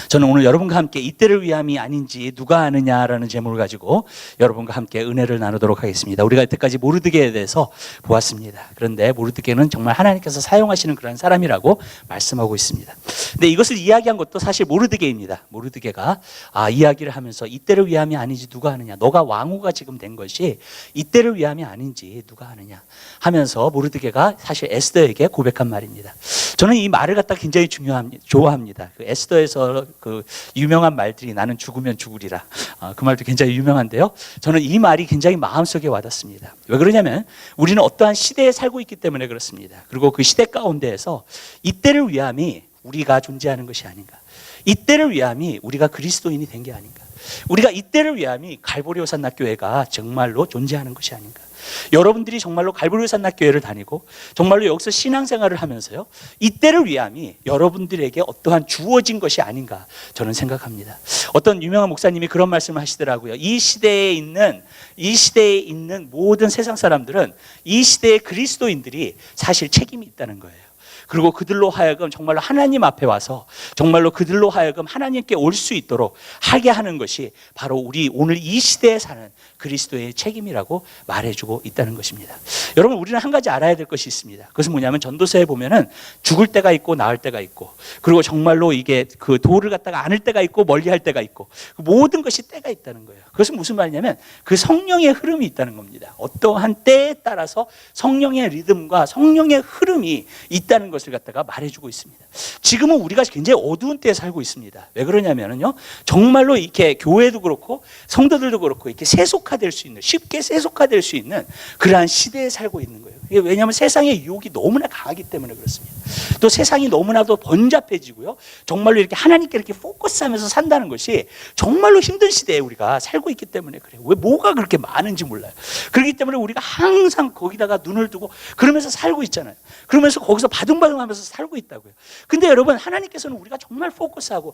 저는 오늘 여러분과 함께 이때를 위함이 아닌지 누가 아느냐라는 제목을 가지고 여러분과 함께 은혜를 나누도록 하겠습니다. 우리가 이때까지 모르드게에 대해서 보았습니다. 그런데 모르드게는 정말 하나님께서 사용하시는 그런 사람이라고 말씀하고 있습니다. 근데 이것을 이야기한 것도 사실 모르드게입니다. 모르드게가 이야기를 하면서 이때를 위함이 아닌지 누가 아느냐, 너가 왕후가 지금 된 것이 이때를 위함이 아닌지 누가 아느냐 하면서 모르드게가 사실 에스더에게 고백한 말입니다. 저는 이 말을 갖다 굉장히 좋아합니다. 그 에스더에서 그 유명한 말들이 나는 죽으면 죽으리라. 그 말도 굉장히 유명한데요. 저는 이 말이 굉장히 마음속에 와닿습니다. 왜 그러냐면 우리는 어떠한 시대에 살고 있기 때문에 그렇습니다. 그리고 그 시대 가운데에서 이때를 위함이 우리가 존재하는 것이 아닌가. 이때를 위함이 우리가 그리스도인이 된 게 아닌가. 우리가 이때를 위함이 갈보리 호산나교회가 정말로 존재하는 것이 아닌가. 여러분들이 정말로 갈보리 호산나교회를 다니고 정말로 여기서 신앙생활을 하면서요, 이때를 위함이 여러분들에게 어떠한 주어진 것이 아닌가 저는 생각합니다. 어떤 유명한 목사님이 그런 말씀을 하시더라고요. 이 시대에 있는 모든 세상 사람들은 이 시대의 그리스도인들이 사실 책임이 있다는 거예요. 그리고 그들로 하여금 정말로 하나님 앞에 와서 정말로 그들로 하여금 하나님께 올 수 있도록 하게 하는 것이 바로 우리 오늘 이 시대에 사는 그리스도의 책임이라고 말해주고 있다는 것입니다. 여러분, 우리는 한 가지 알아야 될 것이 있습니다. 그것은 뭐냐면 전도서에 보면은 죽을 때가 있고 나을 때가 있고, 그리고 정말로 이게 그 도를 갖다가 안을 때가 있고 멀리 할 때가 있고, 모든 것이 때가 있다는 거예요. 그것은 무슨 말이냐면 그 성령의 흐름이 있다는 겁니다. 어떠한 때에 따라서 성령의 리듬과 성령의 흐름이 있다는 것을 갖다가 말해주고 있습니다. 지금은 우리가 굉장히 어두운 때에 살고 있습니다. 왜 그러냐면요, 정말로 이렇게 교회도 그렇고 성도들도 그렇고 이렇게 세속화될 수 있는, 쉽게 세속화될 수 있는 그러한 시대에 살고 있는 거예요. 왜냐하면 세상의 유혹이 너무나 강하기 때문에 그렇습니다. 또 세상이 너무나도 번잡해지고요, 정말로 이렇게 하나님께 이렇게 포커스하면서 산다는 것이 정말로 힘든 시대에 우리가 살고 있기 때문에 그래요. 왜 뭐가 그렇게 많은지 몰라요. 그렇기 때문에 우리가 항상 거기다가 눈을 두고 그러면서 살고 있잖아요. 그러면서 거기서 바둥바둥하면서 살고 있다고요. 근데 여러분, 하나님께서는 우리가 정말 포커스하고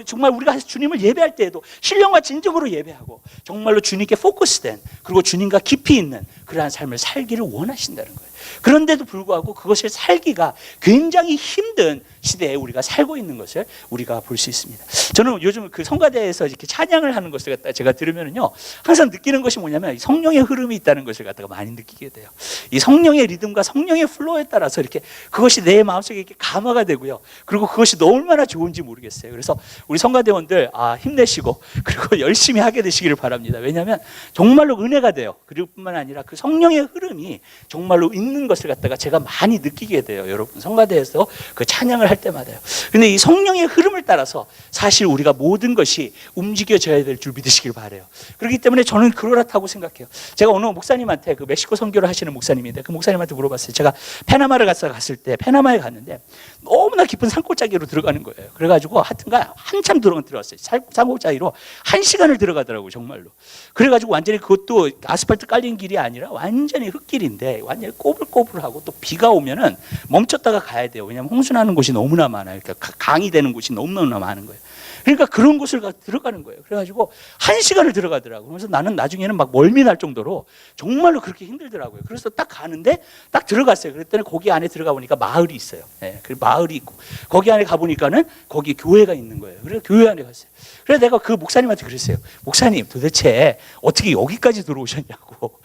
정말 우리가 주님을 예배할 때에도 신령과 진정으로 예배하고 정말로 주님께 포커스된, 그리고 주님과 깊이 있는 그러한 삶을 살기를 원하신다는 거예요. 그런데도 불구하고 그것을 살기가 굉장히 힘든 시대에 우리가 살고 있는 것을 우리가 볼 수 있습니다. 저는 요즘 그 성가대에서 이렇게 찬양을 하는 것을 갖다가 제가 들으면요, 항상 느끼는 것이 뭐냐면 성령의 흐름이 있다는 것을 갖다가 많이 느끼게 돼요. 이 성령의 리듬과 성령의 플로우에 따라서 이렇게 그것이 내 마음속에 이렇게 감화가 되고요. 그리고 그것이 얼마나 좋은지 모르겠어요. 그래서 우리 성가대원들 힘내시고 그리고 열심히 하게 되시기를 바랍니다. 왜냐하면 정말로 은혜가 돼요. 그리고 뿐만 아니라 그 성령의 흐름이 정말로 있는 것을 갖다가 제가 많이 느끼게 돼요. 여러분, 성가대에서 그 찬양을 할 때마다요. 근데 이 성령의 흐름을 따라서 사실 우리가 모든 것이 움직여져야 될 줄 믿으시길 바라요. 그렇기 때문에 저는 그렇다고 생각해요. 제가 오늘 목사님한테, 그 멕시코 선교를 하시는 목사님인데 그 목사님한테 물어봤어요. 제가 페나마를 갔을 때 페나마에 갔는데 너무나 깊은 산골짜기로 들어가는 거예요. 그래가지고 하여튼가 한참 들어갔어요. 산골짜기로 1시간을 들어가더라고요, 정말로. 그래가지고 완전히 그것도 아스팔트 깔린 길이 아니라 완전히 흙길인데 완전히 꼬불꼬불하고, 또 비가 오면은 멈췄다가 가야 돼요. 왜냐하면 홍수나는 곳이 너무나 많아요. 그러니까 강이 되는 곳이 너무나 많은 거예요. 그러니까 그런 곳을 들어가는 거예요. 그래가지고 1시간을 들어가더라고요. 그래서 나는 나중에는 막 멀미 날 정도로 정말로 그렇게 힘들더라고요. 그래서 딱 가는데 딱 들어갔어요. 그랬더니 거기 안에 들어가 보니까 마을이 있어요. 그 마을이 있고 거기 안에 가보니까는 거기 교회가 있는 거예요. 그래서 교회 안에 갔어요. 그래서 내가 그 목사님한테 그랬어요. 목사님, 도대체 어떻게 여기까지 들어오셨냐고.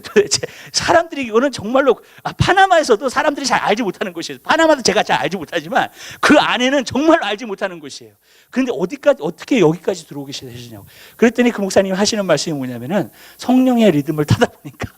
도대체 사람들이, 이거는 정말로 파나마에서도 사람들이 잘 알지 못하는 곳이에요. 파나마도 제가 잘 알지 못하지만 그 안에는 정말로 알지 못하는 곳이에요. 그런데 어떻게 여기까지 들어오게 되시냐고. 그랬더니 그 목사님이 하시는 말씀이 뭐냐면은 성령의 리듬을 타다 보니까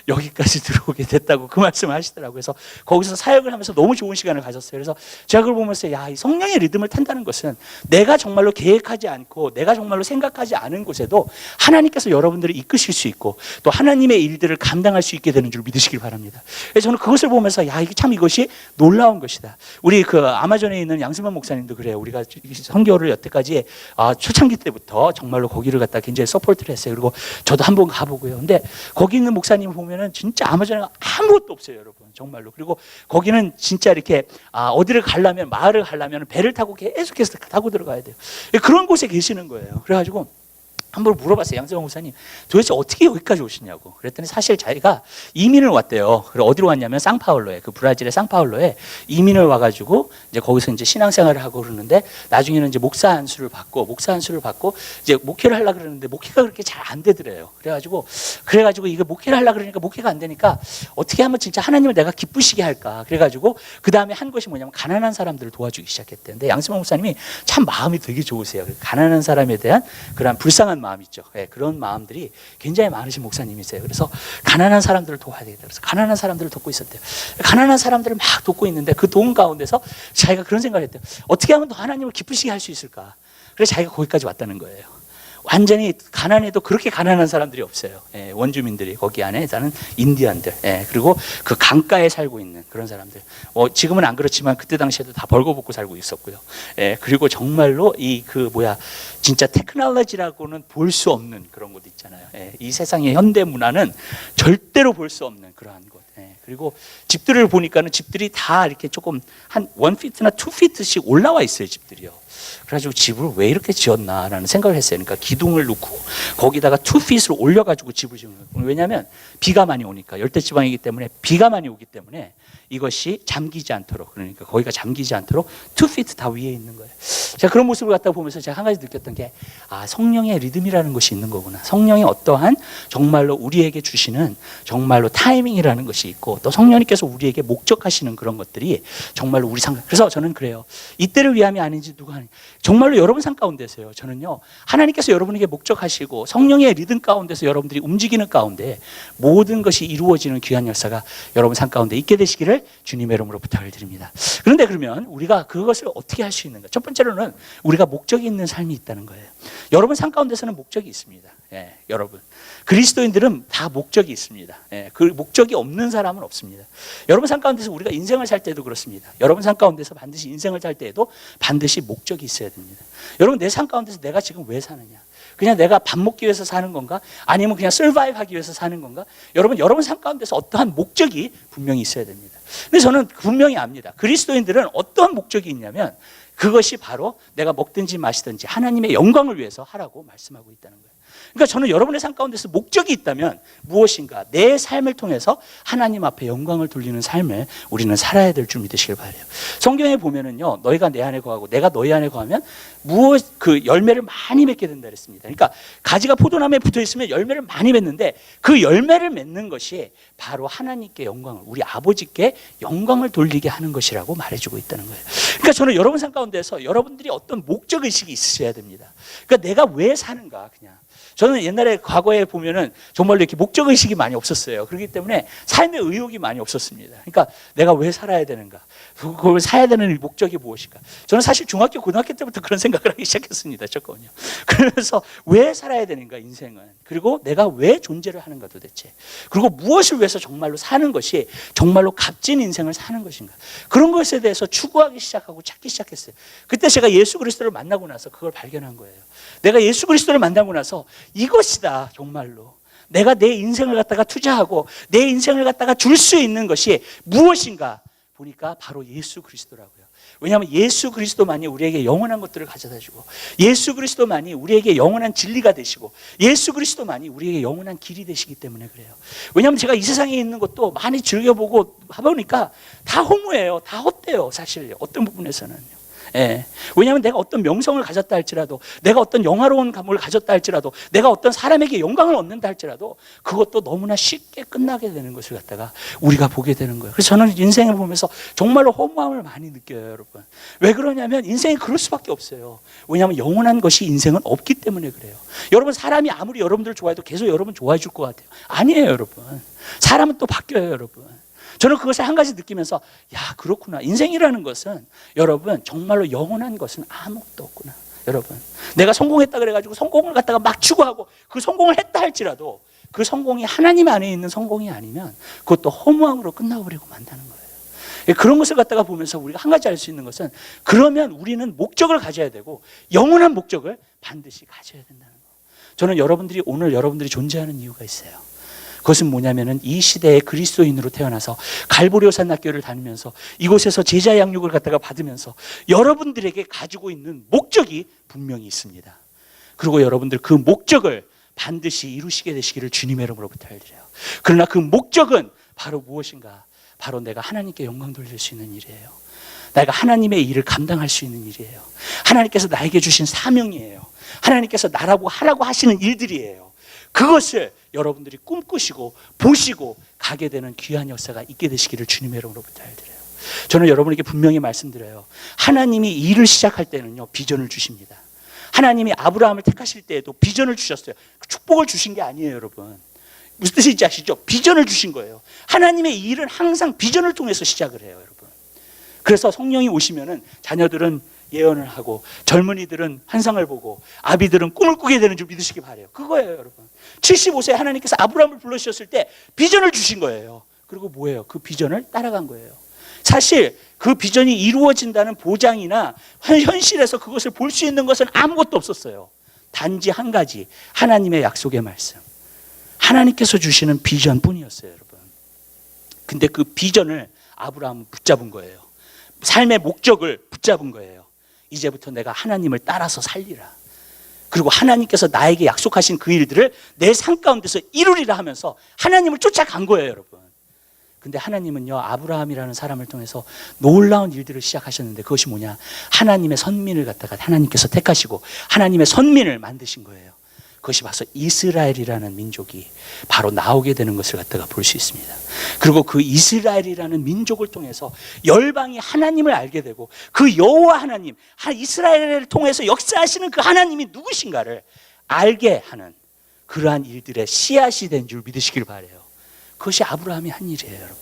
여기까지 들어오게 됐다고 그 말씀을 하시더라고요. 그래서 거기서 사역을 하면서 너무 좋은 시간을 가졌어요. 그래서 제가 그걸 보면서 이 성령의 리듬을 탄다는 것은 내가 정말로 계획하지 않고 내가 정말로 생각하지 않은 곳에도 하나님께서 여러분들을 이끄실 수 있고 또 하나님의 일들을 감당할 수 있게 되는 줄 믿으시길 바랍니다. 그래서 저는 그것을 보면서 이것이 놀라운 것이다. 우리 그 아마존에 있는 양승만 목사님도 그래요. 우리가 선교를 여태까지 초창기 때부터 정말로 거기를 갖다 굉장히 서포트를 했어요. 그리고 저도 한번 가보고요. 근데 거기 있는 목사님 보면은 진짜 아마존에 아무것도 없어요, 여러분. 정말로. 그리고 거기는 진짜 이렇게 어디를 가려면, 마을을 가려면 배를 타고 계속해서 타고 들어가야 돼요. 그런 곳에 계시는 거예요. 그래가지고 한번 물어봤어요. 양세형 목사님, 도대체 어떻게 여기까지 오시냐고. 그랬더니 사실 자기가 이민을 왔대요. 그리고 어디로 왔냐면 상파울로에, 그 브라질의 상파울로에 이민을 와가지고 이제 거기서 이제 신앙생활을 하고 그러는데, 나중에는 이제 목사 안수를 받고 이제 목회를 하려고 그러는데 목회가 그렇게 잘 안 되더래요. 그래가지고 이거 목회를 하려고 그러니까 목회가 안 되니까 어떻게 하면 진짜 하나님을 내가 기쁘시게 할까. 그래가지고 그 다음에 한 것이 뭐냐면 가난한 사람들을 도와주기 시작했대요. 근데 양세형 목사님이 참 마음이 되게 좋으세요. 가난한 사람에 대한 그런 불쌍한 마음 있죠. 네, 그런 마음들이 굉장히 많으신 목사님이세요. 그래서 가난한 사람들을 도와야 되겠다. 그래서 가난한 사람들을 돕고 있었대요. 가난한 사람들을 막 돕고 있는데 그 도움 가운데서 자기가 그런 생각을 했대요. 어떻게 하면 더 하나님을 기쁘시게 할 수 있을까? 그래서 자기가 거기까지 왔다는 거예요. 완전히 가난해도 그렇게 가난한 사람들이 없어요. 예, 원주민들이 거기 안에 사는 인디언들, 예, 그리고 그 강가에 살고 있는 그런 사람들. 지금은 안 그렇지만 그때 당시에도 다 벌거벗고 살고 있었고요. 예, 그리고 정말로 진짜 테크놀로지라고는 볼 수 없는 그런 곳 있잖아요. 예, 이 세상의 현대 문화는 절대로 볼 수 없는 그러한 곳. 예, 그리고 집들을 보니까는 집들이 다 이렇게 조금 한 1피트나 2피트씩 올라와 있어요, 집들이요. 그래가지고 집을 왜 이렇게 지었나라는 생각을 했어요. 그러니까 기둥을 놓고 거기다가 2핏을 올려가지고 집을 지은 거예요. 왜냐하면 비가 많이 오니까, 열대지방이기 때문에 비가 많이 오기 때문에 이것이 잠기지 않도록, 그러니까 거기가 잠기지 않도록 2피트 다 위에 있는 거예요. 제가 그런 모습을 갖다 보면서 제가 한 가지 느꼈던 게, 성령의 리듬이라는 것이 있는 거구나. 성령의 어떠한 정말로 우리에게 주시는 정말로 타이밍이라는 것이 있고, 또 성령님께서 우리에게 목적하시는 그런 것들이 정말로 그래서 저는 그래요. 이때를 위함이 아닌지 누가 하니, 정말로 여러분 삶 가운데서요, 저는요, 하나님께서 여러분에게 목적하시고 성령의 리듬 가운데서 여러분들이 움직이는 가운데 모든 것이 이루어지는 귀한 역사가 여러분 삶 가운데 있게 되시기를 주님의 이름으로 부탁을 드립니다. 그런데 그러면 우리가 그것을 어떻게 할 수 있는가? 첫 번째로는 우리가 목적이 있는 삶이 있다는 거예요. 여러분 삶 가운데서는 목적이 있습니다. 예, 여러분 그리스도인들은 다 목적이 있습니다. 예, 그 목적이 없는 사람은 없습니다. 여러분 삶 가운데서 우리가 인생을 살 때도 그렇습니다. 여러분 삶 가운데서 반드시 인생을 살 때에도 반드시 목적이 있어야 됩니다. 여러분 내 삶 가운데서 내가 지금 왜 사느냐? 그냥 내가 밥 먹기 위해서 사는 건가? 아니면 그냥 서바이브 하기 위해서 사는 건가? 여러분 삶 가운데서 어떠한 목적이 분명히 있어야 됩니다. 근데 저는 분명히 압니다. 그리스도인들은 어떠한 목적이 있냐면 그것이 바로 내가 먹든지 마시든지 하나님의 영광을 위해서 하라고 말씀하고 있다는 거예요. 그러니까 저는 여러분의 삶 가운데서 목적이 있다면 무엇인가 내 삶을 통해서 하나님 앞에 영광을 돌리는 삶을 우리는 살아야 될 줄 믿으시길 바라요. 성경에 보면은요, 너희가 내 안에 거하고 내가 너희 안에 거하면 그 열매를 많이 맺게 된다 그랬습니다. 그러니까 가지가 포도나무에 붙어 있으면 열매를 많이 맺는데 그 열매를 맺는 것이 바로 하나님께 영광을, 우리 아버지께 영광을 돌리게 하는 것이라고 말해주고 있다는 거예요. 그러니까 저는 여러분 삶 가운데서 여러분들이 어떤 목적 의식이 있으셔야 됩니다. 그러니까 내가 왜 사는가, 그냥. 저는 옛날에 과거에 보면은 정말로 이렇게 목적 의식이 많이 없었어요. 그렇기 때문에 삶의 의욕이 많이 없었습니다. 그러니까 내가 왜 살아야 되는가? 그걸 살아야 되는 목적이 무엇인가? 저는 사실 중학교, 고등학교 때부터 그런 생각을 하기 시작했습니다. 조금요. 그래서 왜 살아야 되는가, 인생은. 그리고 내가 왜 존재를 하는가 도대체. 그리고 무엇을 위해서 정말로 사는 것이 정말로 값진 인생을 사는 것인가. 그런 것에 대해서 추구하기 시작하고 찾기 시작했어요. 그때 제가 예수 그리스도를 만나고 나서 그걸 발견한 거예요. 내가 예수 그리스도를 만나고 나서 이것이다, 정말로. 내가 내 인생을 갖다가 투자하고 내 인생을 갖다가 줄 수 있는 것이 무엇인가 보니까 바로 예수 그리스도라고요. 왜냐하면 예수 그리스도만이 우리에게 영원한 것들을 가져다 주고, 예수 그리스도만이 우리에게 영원한 진리가 되시고, 예수 그리스도만이 우리에게 영원한 길이 되시기 때문에 그래요. 왜냐하면 제가 이 세상에 있는 것도 많이 즐겨보고 하보니까 다 허무해요. 다 헛돼요, 사실 어떤 부분에서는. 예. 왜냐하면 내가 어떤 명성을 가졌다 할지라도, 내가 어떤 영화로운 감을 가졌다 할지라도, 내가 어떤 사람에게 영광을 얻는다 할지라도 그것도 너무나 쉽게 끝나게 되는 것을 갖다가 우리가 보게 되는 거예요. 그래서 저는 인생을 보면서 정말로 허무함을 많이 느껴요, 여러분. 왜 그러냐면 인생이 그럴 수밖에 없어요. 왜냐하면 영원한 것이 인생은 없기 때문에 그래요. 여러분, 사람이 아무리 여러분들 좋아해도 계속 여러분 좋아해 줄 것 같아요. 아니에요, 여러분. 사람은 또 바뀌어요, 여러분. 저는 그것을 한 가지 느끼면서, 야, 그렇구나. 인생이라는 것은 여러분 정말로 영원한 것은 아무것도 없구나. 여러분, 내가 성공했다 그래가지고 성공을 갖다가 막 추구하고 그 성공을 했다 할지라도 그 성공이 하나님 안에 있는 성공이 아니면 그것도 허무함으로 끝나버리고 만다는 거예요. 그런 것을 갖다가 보면서 우리가 한 가지 알 수 있는 것은, 그러면 우리는 목적을 가져야 되고 영원한 목적을 반드시 가져야 된다는 거예요. 저는 오늘 여러분들이 존재하는 이유가 있어요. 그것은 뭐냐면은 이 시대의 그리스도인으로 태어나서 갈보리오산 학교를 다니면서 이곳에서 제자 양육을 갖다가 받으면서 여러분들에게 가지고 있는 목적이 분명히 있습니다. 그리고 여러분들 그 목적을 반드시 이루시게 되시기를 주님의 이름으로 부탁드려요. 그러나 그 목적은 바로 무엇인가? 바로 내가 하나님께 영광 돌릴 수 있는 일이에요. 내가 하나님의 일을 감당할 수 있는 일이에요. 하나님께서 나에게 주신 사명이에요. 하나님께서 나라고 하라고 하시는 일들이에요. 그것을 여러분들이 꿈꾸시고 보시고 가게 되는 귀한 역사가 있게 되시기를 주님의 이름으로 부탁드려요. 저는 여러분에게 분명히 말씀드려요. 하나님이 일을 시작할 때는요, 비전을 주십니다. 하나님이 아브라함을 택하실 때에도 비전을 주셨어요. 축복을 주신 게 아니에요, 여러분. 무슨 뜻인지 아시죠? 비전을 주신 거예요. 하나님의 일은 항상 비전을 통해서 시작을 해요, 여러분. 그래서 성령이 오시면은 자녀들은 예언을 하고 젊은이들은 환상을 보고 아비들은 꿈을 꾸게 되는 줄 믿으시기 바라요. 그거예요, 여러분. 75세에 하나님께서 아브라함을 불러주셨을 때 비전을 주신 거예요. 그리고 뭐예요? 그 비전을 따라간 거예요. 사실 그 비전이 이루어진다는 보장이나 현실에서 그것을 볼 수 있는 것은 아무것도 없었어요. 단지 한 가지, 하나님의 약속의 말씀, 하나님께서 주시는 비전뿐이었어요, 여러분. 근데 그 비전을 아브라함은 붙잡은 거예요. 삶의 목적을 붙잡은 거예요. 이제부터 내가 하나님을 따라서 살리라. 그리고 하나님께서 나에게 약속하신 그 일들을 내 삶 가운데서 이루리라 하면서 하나님을 쫓아간 거예요, 여러분. 근데 하나님은요, 아브라함이라는 사람을 통해서 놀라운 일들을 시작하셨는데 그것이 뭐냐? 하나님의 선민을 갖다가 하나님께서 택하시고 하나님의 선민을 만드신 거예요. 그것이 바로 이스라엘이라는 민족이 바로 나오게 되는 것을 갖다가 볼 수 있습니다. 그리고 그 이스라엘이라는 민족을 통해서 열방이 하나님을 알게 되고 그 여호와 하나님, 이스라엘을 통해서 역사하시는 그 하나님이 누구신가를 알게 하는 그러한 일들의 씨앗이 된 줄 믿으시길 바라요. 그것이 아브라함이 한 일이에요, 여러분.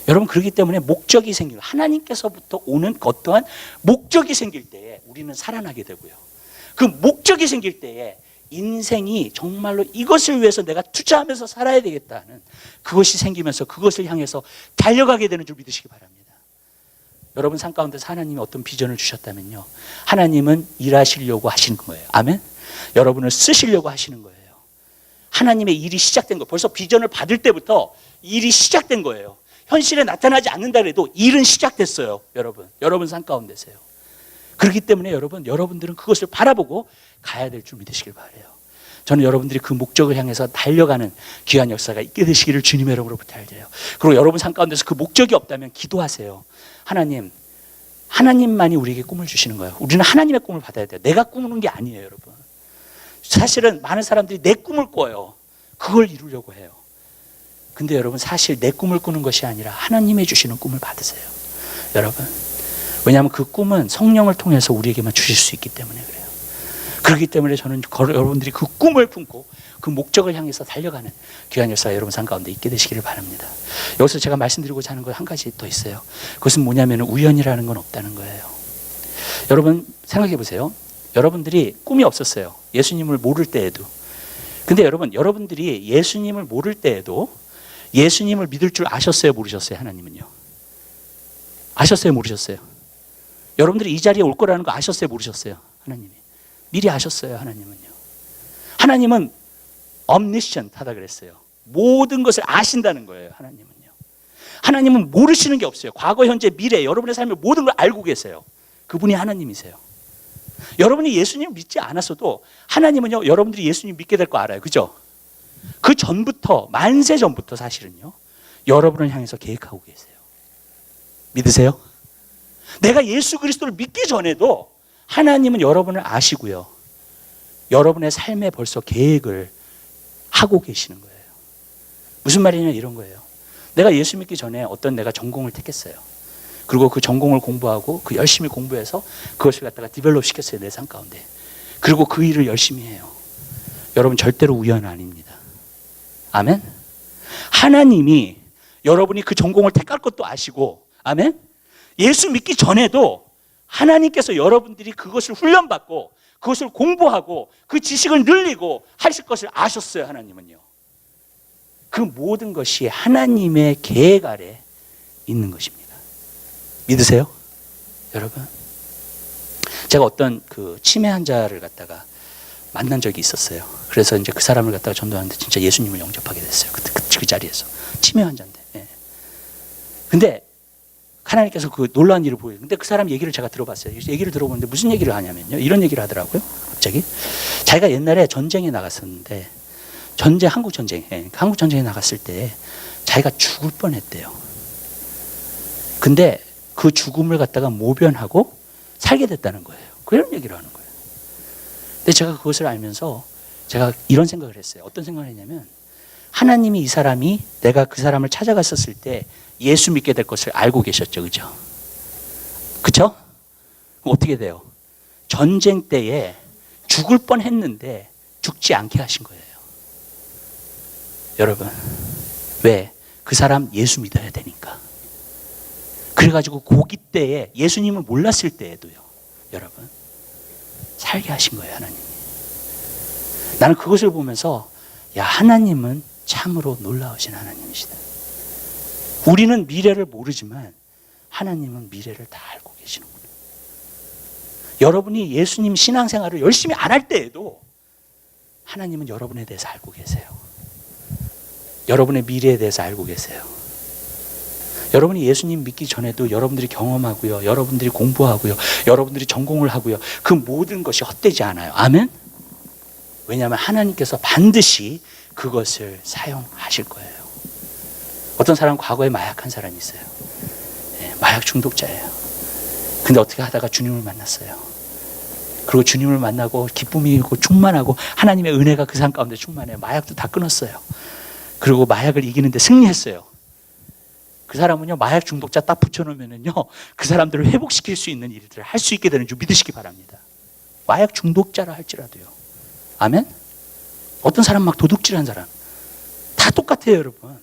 여러분, 그렇기 때문에 목적이 생기고 하나님께서부터 오는 어떠한 목적이 생길 때에 우리는 살아나게 되고요. 그 목적이 생길 때에 인생이 정말로 이것을 위해서 내가 투자하면서 살아야 되겠다는 그것이 생기면서 그것을 향해서 달려가게 되는 줄 믿으시기 바랍니다. 여러분 삶 가운데서 하나님이 어떤 비전을 주셨다면요, 하나님은 일하시려고 하시는 거예요. 아멘? 여러분을 쓰시려고 하시는 거예요. 하나님의 일이 시작된 거예요. 벌써 비전을 받을 때부터 일이 시작된 거예요. 현실에 나타나지 않는다 해도 일은 시작됐어요, 여러분. 여러분 삶 가운데서요. 그렇기 때문에 여러분들은 그것을 바라보고 가야 될 줄 믿으시길 바라요. 저는 여러분들이 그 목적을 향해서 달려가는 귀한 역사가 있게 되시기를 주님의 이름으로 부탁드려요. 그리고 여러분 삶 가운데서 그 목적이 없다면 기도하세요. 하나님만이 우리에게 꿈을 주시는 거예요. 우리는 하나님의 꿈을 받아야 돼요. 내가 꾸는 게 아니에요, 여러분. 사실은 많은 사람들이 내 꿈을 꿔요. 그걸 이루려고 해요. 근데 여러분, 사실 내 꿈을 꾸는 것이 아니라 하나님이 주시는 꿈을 받으세요, 여러분. 왜냐하면 그 꿈은 성령을 통해서 우리에게만 주실 수 있기 때문에 그래요. 그렇기 때문에 저는 여러분들이 그 꿈을 품고 그 목적을 향해서 달려가는 귀한 역사가 여러분 삶 가운데 있게 되시기를 바랍니다. 여기서 제가 말씀드리고자 하는 것 한 가지 더 있어요. 그것은 뭐냐면 우연이라는 건 없다는 거예요. 여러분 생각해 보세요. 여러분들이 꿈이 없었어요. 예수님을 모를 때에도. 근데 여러분들이 예수님을 모를 때에도 예수님을 믿을 줄 아셨어요, 모르셨어요? 하나님은요. 아셨어요, 모르셨어요? 여러분들이 이 자리에 올 거라는 거 아셨어요, 모르셨어요? 하나님이. 미리 아셨어요, 하나님은요. 하나님은 omniscient 하다 그랬어요. 모든 것을 아신다는 거예요, 하나님은요. 하나님은 모르시는 게 없어요. 과거, 현재, 미래, 여러분의 삶의 모든 걸 알고 계세요. 그분이 하나님이세요. 여러분이 예수님을 믿지 않았어도 하나님은요, 여러분들이 예수님 믿게 될 거 알아요. 그죠? 그 전부터, 만세 전부터 사실은요, 여러분을 향해서 계획하고 계세요. 믿으세요? 내가 예수 그리스도를 믿기 전에도 하나님은 여러분을 아시고요, 여러분의 삶에 벌써 계획을 하고 계시는 거예요. 무슨 말이냐 이런 거예요. 내가 예수 믿기 전에 내가 전공을 택했어요. 그리고 그 전공을 공부하고 그 열심히 공부해서 그것을 갖다가 디벨롭 시켰어요, 내 삶 가운데. 그리고 그 일을 열심히 해요. 여러분 절대로 우연 아닙니다. 아멘? 하나님이 여러분이 그 전공을 택할 것도 아시고, 아멘? 예수 믿기 전에도 하나님께서 여러분들이 그것을 훈련받고 그것을 공부하고 그 지식을 늘리고 하실 것을 아셨어요, 하나님은요. 그 모든 것이 하나님의 계획 아래 있는 것입니다. 믿으세요? 여러분? 제가 어떤 그 치매 환자를 갖다가 만난 적이 있었어요. 그래서 이제 그 사람을 갖다가 전도하는데 진짜 예수님을 영접하게 됐어요. 그 자리에서. 치매 환자인데. 예. 근데 하나님께서 그 놀라운 일을 보여요. 근데 그 사람 얘기를 제가 들어봤어요. 얘기를 들어보는데 무슨 얘기를 하냐면요, 이런 얘기를 하더라고요. 갑자기? 자기가 옛날에 전쟁에 나갔었는데 한국 전쟁에 나갔을 때 자기가 죽을 뻔했대요. 근데 그 죽음을 갖다가 모변하고 살게 됐다는 거예요. 그런 얘기를 하는 거예요. 근데 제가 그것을 알면서 제가 이런 생각을 했어요. 어떤 생각을 했냐면 하나님이 이 사람이 내가 그 사람을 찾아갔었을 때 예수 믿게 될 것을 알고 계셨죠. 그죠? 그쵸? 어떻게 돼요? 전쟁 때에 죽을 뻔했는데 죽지 않게 하신 거예요. 여러분, 왜? 그 사람 예수 믿어야 되니까. 그래가지고 고기 때에 예수님을 몰랐을 때에도요, 여러분, 살게 하신 거예요, 하나님이. 나는 그것을 보면서 야, 하나님은 참으로 놀라우신 하나님이시다. 우리는 미래를 모르지만 하나님은 미래를 다 알고 계시는구나. 여러분이 예수님 신앙생활을 열심히 안 할 때에도 하나님은 여러분에 대해서 알고 계세요. 여러분의 미래에 대해서 알고 계세요. 여러분이 예수님 믿기 전에도 여러분들이 경험하고요, 여러분들이 공부하고요, 여러분들이 전공을 하고요, 그 모든 것이 헛되지 않아요. 아멘? 왜냐하면 하나님께서 반드시 그것을 사용하실 거예요. 어떤 사람 과거에 마약한 사람이 있어요. 네, 마약 중독자예요. 근데 어떻게 하다가 주님을 만났어요. 그리고 주님을 만나고 기쁨이 있고 충만하고 하나님의 은혜가 그 사람 가운데 충만해요. 마약도 다 끊었어요. 그리고 마약을 이기는데 승리했어요. 그 사람은요, 마약 중독자 딱 붙여놓으면은요, 그 사람들을 회복시킬 수 있는 일들을 할 수 있게 되는 줄 믿으시기 바랍니다. 마약 중독자라 할지라도요. 아멘? 어떤 사람 막 도둑질한 사람. 다 똑같아요, 여러분.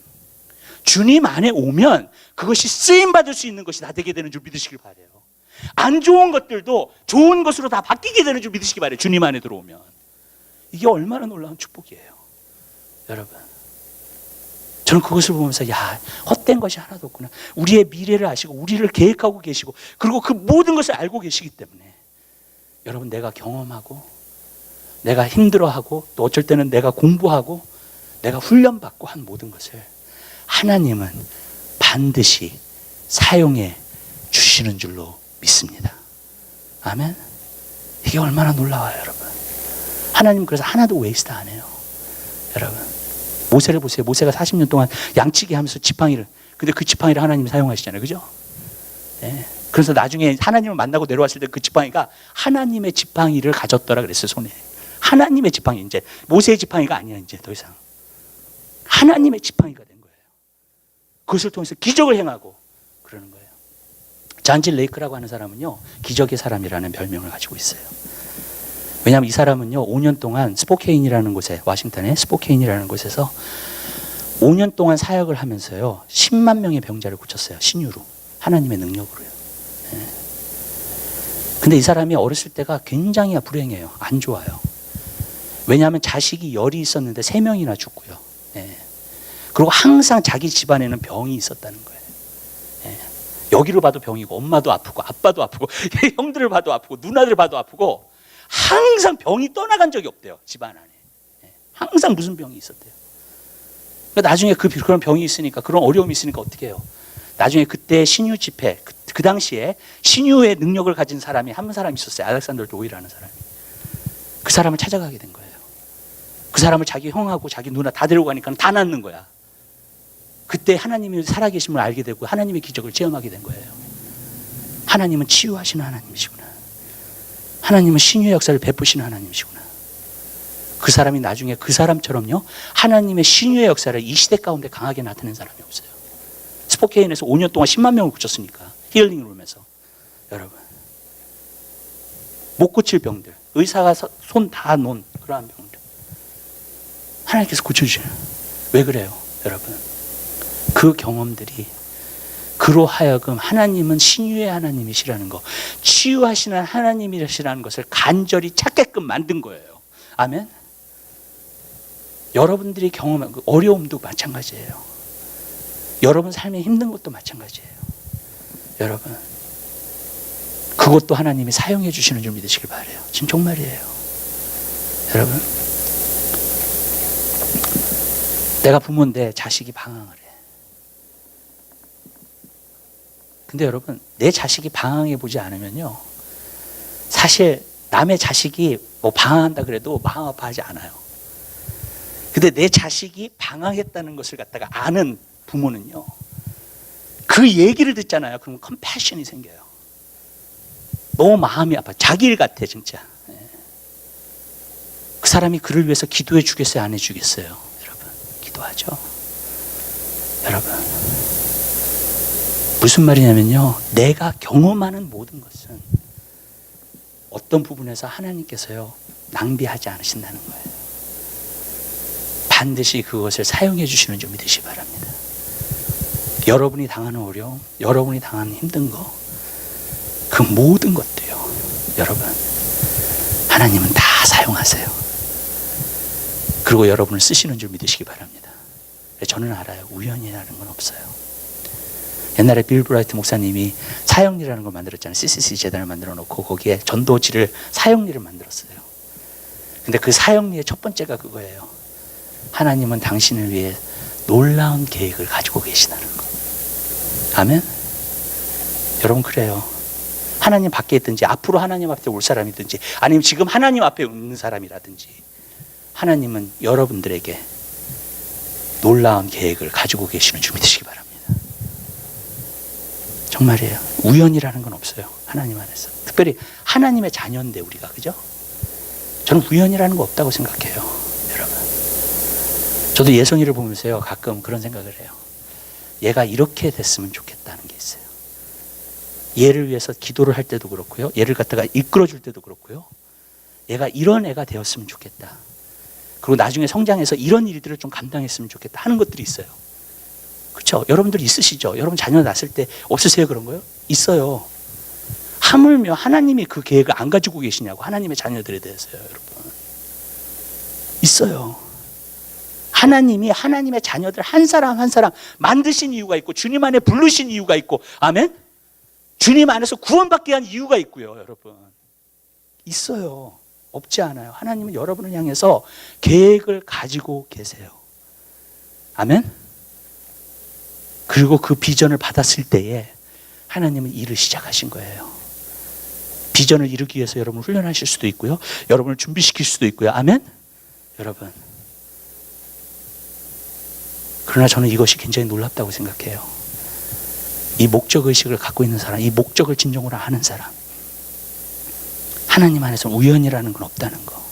주님 안에 오면 그것이 쓰임받을 수 있는 것이 다 되게 되는 줄 믿으시길 바라요. 안 좋은 것들도 좋은 것으로 다 바뀌게 되는 줄 믿으시기 바라요. 주님 안에 들어오면. 이게 얼마나 놀라운 축복이에요. 여러분. 저는 그것을 보면서 야, 헛된 것이 하나도 없구나. 우리의 미래를 아시고 우리를 계획하고 계시고 그리고 그 모든 것을 알고 계시기 때문에 여러분, 내가 경험하고 내가 힘들어하고 또 어쩔 때는 내가 공부하고 내가 훈련받고 한 모든 것을 하나님은 반드시 사용해 주시는 줄로 믿습니다. 아멘? 이게 얼마나 놀라워요, 여러분. 하나님 그래서 하나도 웨이스트 안 해요. 여러분, 모세를 보세요. 모세가 40년 동안 양치기 하면서 지팡이를, 근데 그 지팡이를 하나님이 사용하시잖아요. 그죠? 네. 그래서 나중에 하나님을 만나고 내려왔을 때 그 지팡이가 하나님의 지팡이를 가졌더라 그랬어요, 손에. 하나님의 지팡이, 이제 모세의 지팡이가 아니야, 이제 더 이상. 하나님의 지팡이가 된 거예요. 그것을 통해서 기적을 행하고 그러는 거예요. 잔질 레이크라고 하는 사람은요, 기적의 사람이라는 별명을 가지고 있어요. 왜냐하면 이 사람은요, 5년 동안 스포케인이라는 곳에, 워싱턴의 스포케인이라는 곳에서 5년 동안 사역을 하면서요, 10만 명의 병자를 고쳤어요. 신유로. 하나님의 능력으로요. 네. 근데 이 사람이 어렸을 때가 굉장히 불행해요. 안 좋아요. 왜냐하면 자식이 10이 있었는데 3명이나 죽고요. 네. 그리고 항상 자기 집안에는 병이 있었다는 거예요. 네. 여기를 봐도 병이고 엄마도 아프고 아빠도 아프고 형들을 봐도 아프고 누나들을 봐도 아프고 항상 병이 떠나간 적이 없대요. 집안 안에. 네. 항상 무슨 병이 있었대요. 그러니까 나중에 그런 병이 있으니까, 그런 어려움이 있으니까 어떻게 해요? 나중에 그때 신유 집회, 그 당시에 신유의 능력을 가진 사람이 한 사람 있었어요. 알렉산더 도이라는 사람이. 그 사람을 찾아가게 된 거예요. 그 사람을 자기 형하고 자기 누나 다 데리고 가니까 다 낫는 거야. 그때 하나님이 살아계심을 알게 되고 하나님의 기적을 체험하게 된 거예요. 하나님은 치유하시는 하나님이시구나. 하나님은 신유의 역사를 베푸시는 하나님이시구나. 그 사람이 나중에 그 사람처럼요, 하나님의 신유의 역사를 이 시대 가운데 강하게 나타낸 사람이 없어요. 스포케인에서 5년 동안 10만 명을 고쳤으니까, 힐링을 하면서. 여러분, 못 고칠 병들, 의사가 손 다 놓은 그러한 병들, 하나님께서 고쳐주시는. 왜 그래요, 여러분? 그 경험들이 그로 하여금 하나님은 신유의 하나님이시라는 거, 치유하시는 하나님이시라는 것을 간절히 찾게끔 만든 거예요. 아멘? 여러분들이 경험한 그 어려움도 마찬가지예요. 여러분 삶에 힘든 것도 마찬가지예요. 여러분, 그것도 하나님이 사용해 주시는 줄 믿으시길 바라요. 지금 정말이에요. 여러분, 내가 부모인데 자식이 방황을 해. 근데 여러분, 내 자식이 방황해 보지 않으면요, 사실 남의 자식이 뭐 방황한다 그래도 마음 아파하지 않아요. 근데 내 자식이 방황했다는 것을 갖다가 아는 부모는요, 그 얘기를 듣잖아요. 그러면 컴패션이 생겨요. 너무 마음이 아파. 자기 일 같아 진짜. 그 사람이 그를 위해서 기도해 주겠어요, 안 해주겠어요? 여러분, 기도하죠. 여러분, 무슨 말이냐면요, 내가 경험하는 모든 것은 어떤 부분에서 하나님께서요 낭비하지 않으신다는 거예요. 반드시 그것을 사용해 주시는 줄 믿으시기 바랍니다. 여러분이 당하는 어려움, 여러분이 당하는 힘든 거, 그 모든 것도요, 여러분, 하나님은 다 사용하세요. 그리고 여러분을 쓰시는 줄 믿으시기 바랍니다. 저는 알아요. 우연이라는 건 없어요. 옛날에 빌 브라이트 목사님이 사형리라는 걸 만들었잖아요. CCC 재단을 만들어 놓고 거기에 전도지를 사형리를 만들었어요. 근데 그 사형리의 첫 번째가 그거예요. 하나님은 당신을 위해 놀라운 계획을 가지고 계시다는 거. 아멘? 여러분, 그래요. 하나님 밖에 있든지 앞으로 하나님 앞에 올 사람이든지 아니면 지금 하나님 앞에 있는 사람이라든지 하나님은 여러분들에게 놀라운 계획을 가지고 계시는 줄 믿으시기 바랍니다. 정말이에요. 우연이라는 건 없어요. 하나님 안에서. 특별히 하나님의 자녀인데 우리가, 그죠? 저는 우연이라는 거 없다고 생각해요. 여러분, 저도 예성이를 보면서요 가끔 그런 생각을 해요. 얘가 이렇게 됐으면 좋겠다는 게 있어요. 얘를 위해서 기도를 할 때도 그렇고요, 얘를 갖다가 이끌어 줄 때도 그렇고요, 얘가 이런 애가 되었으면 좋겠다. 그리고 나중에 성장해서 이런 일들을 좀 감당했으면 좋겠다 하는 것들이 있어요. 그렇죠? 여러분들 있으시죠? 여러분 자녀 낳았을 때 없으세요? 그런 거요? 있어요. 하물며 하나님이 그 계획을 안 가지고 계시냐고, 하나님의 자녀들에 대해서요. 여러분, 있어요. 하나님이 하나님의 자녀들 한 사람 한 사람 만드신 이유가 있고, 주님 안에 부르신 이유가 있고, 아멘? 주님 안에서 구원받게 한 이유가 있고요. 여러분, 있어요. 없지 않아요. 하나님은 여러분을 향해서 계획을 가지고 계세요. 아멘? 그리고 그 비전을 받았을 때에 하나님은 일을 시작하신 거예요. 비전을 이루기 위해서 여러분을 훈련하실 수도 있고요, 여러분을 준비시킬 수도 있고요. 아멘? 여러분, 그러나 저는 이것이 굉장히 놀랍다고 생각해요. 이 목적의식을 갖고 있는 사람, 이 목적을 진정으로 아는 사람, 하나님 안에서는 우연이라는 건 없다는 거,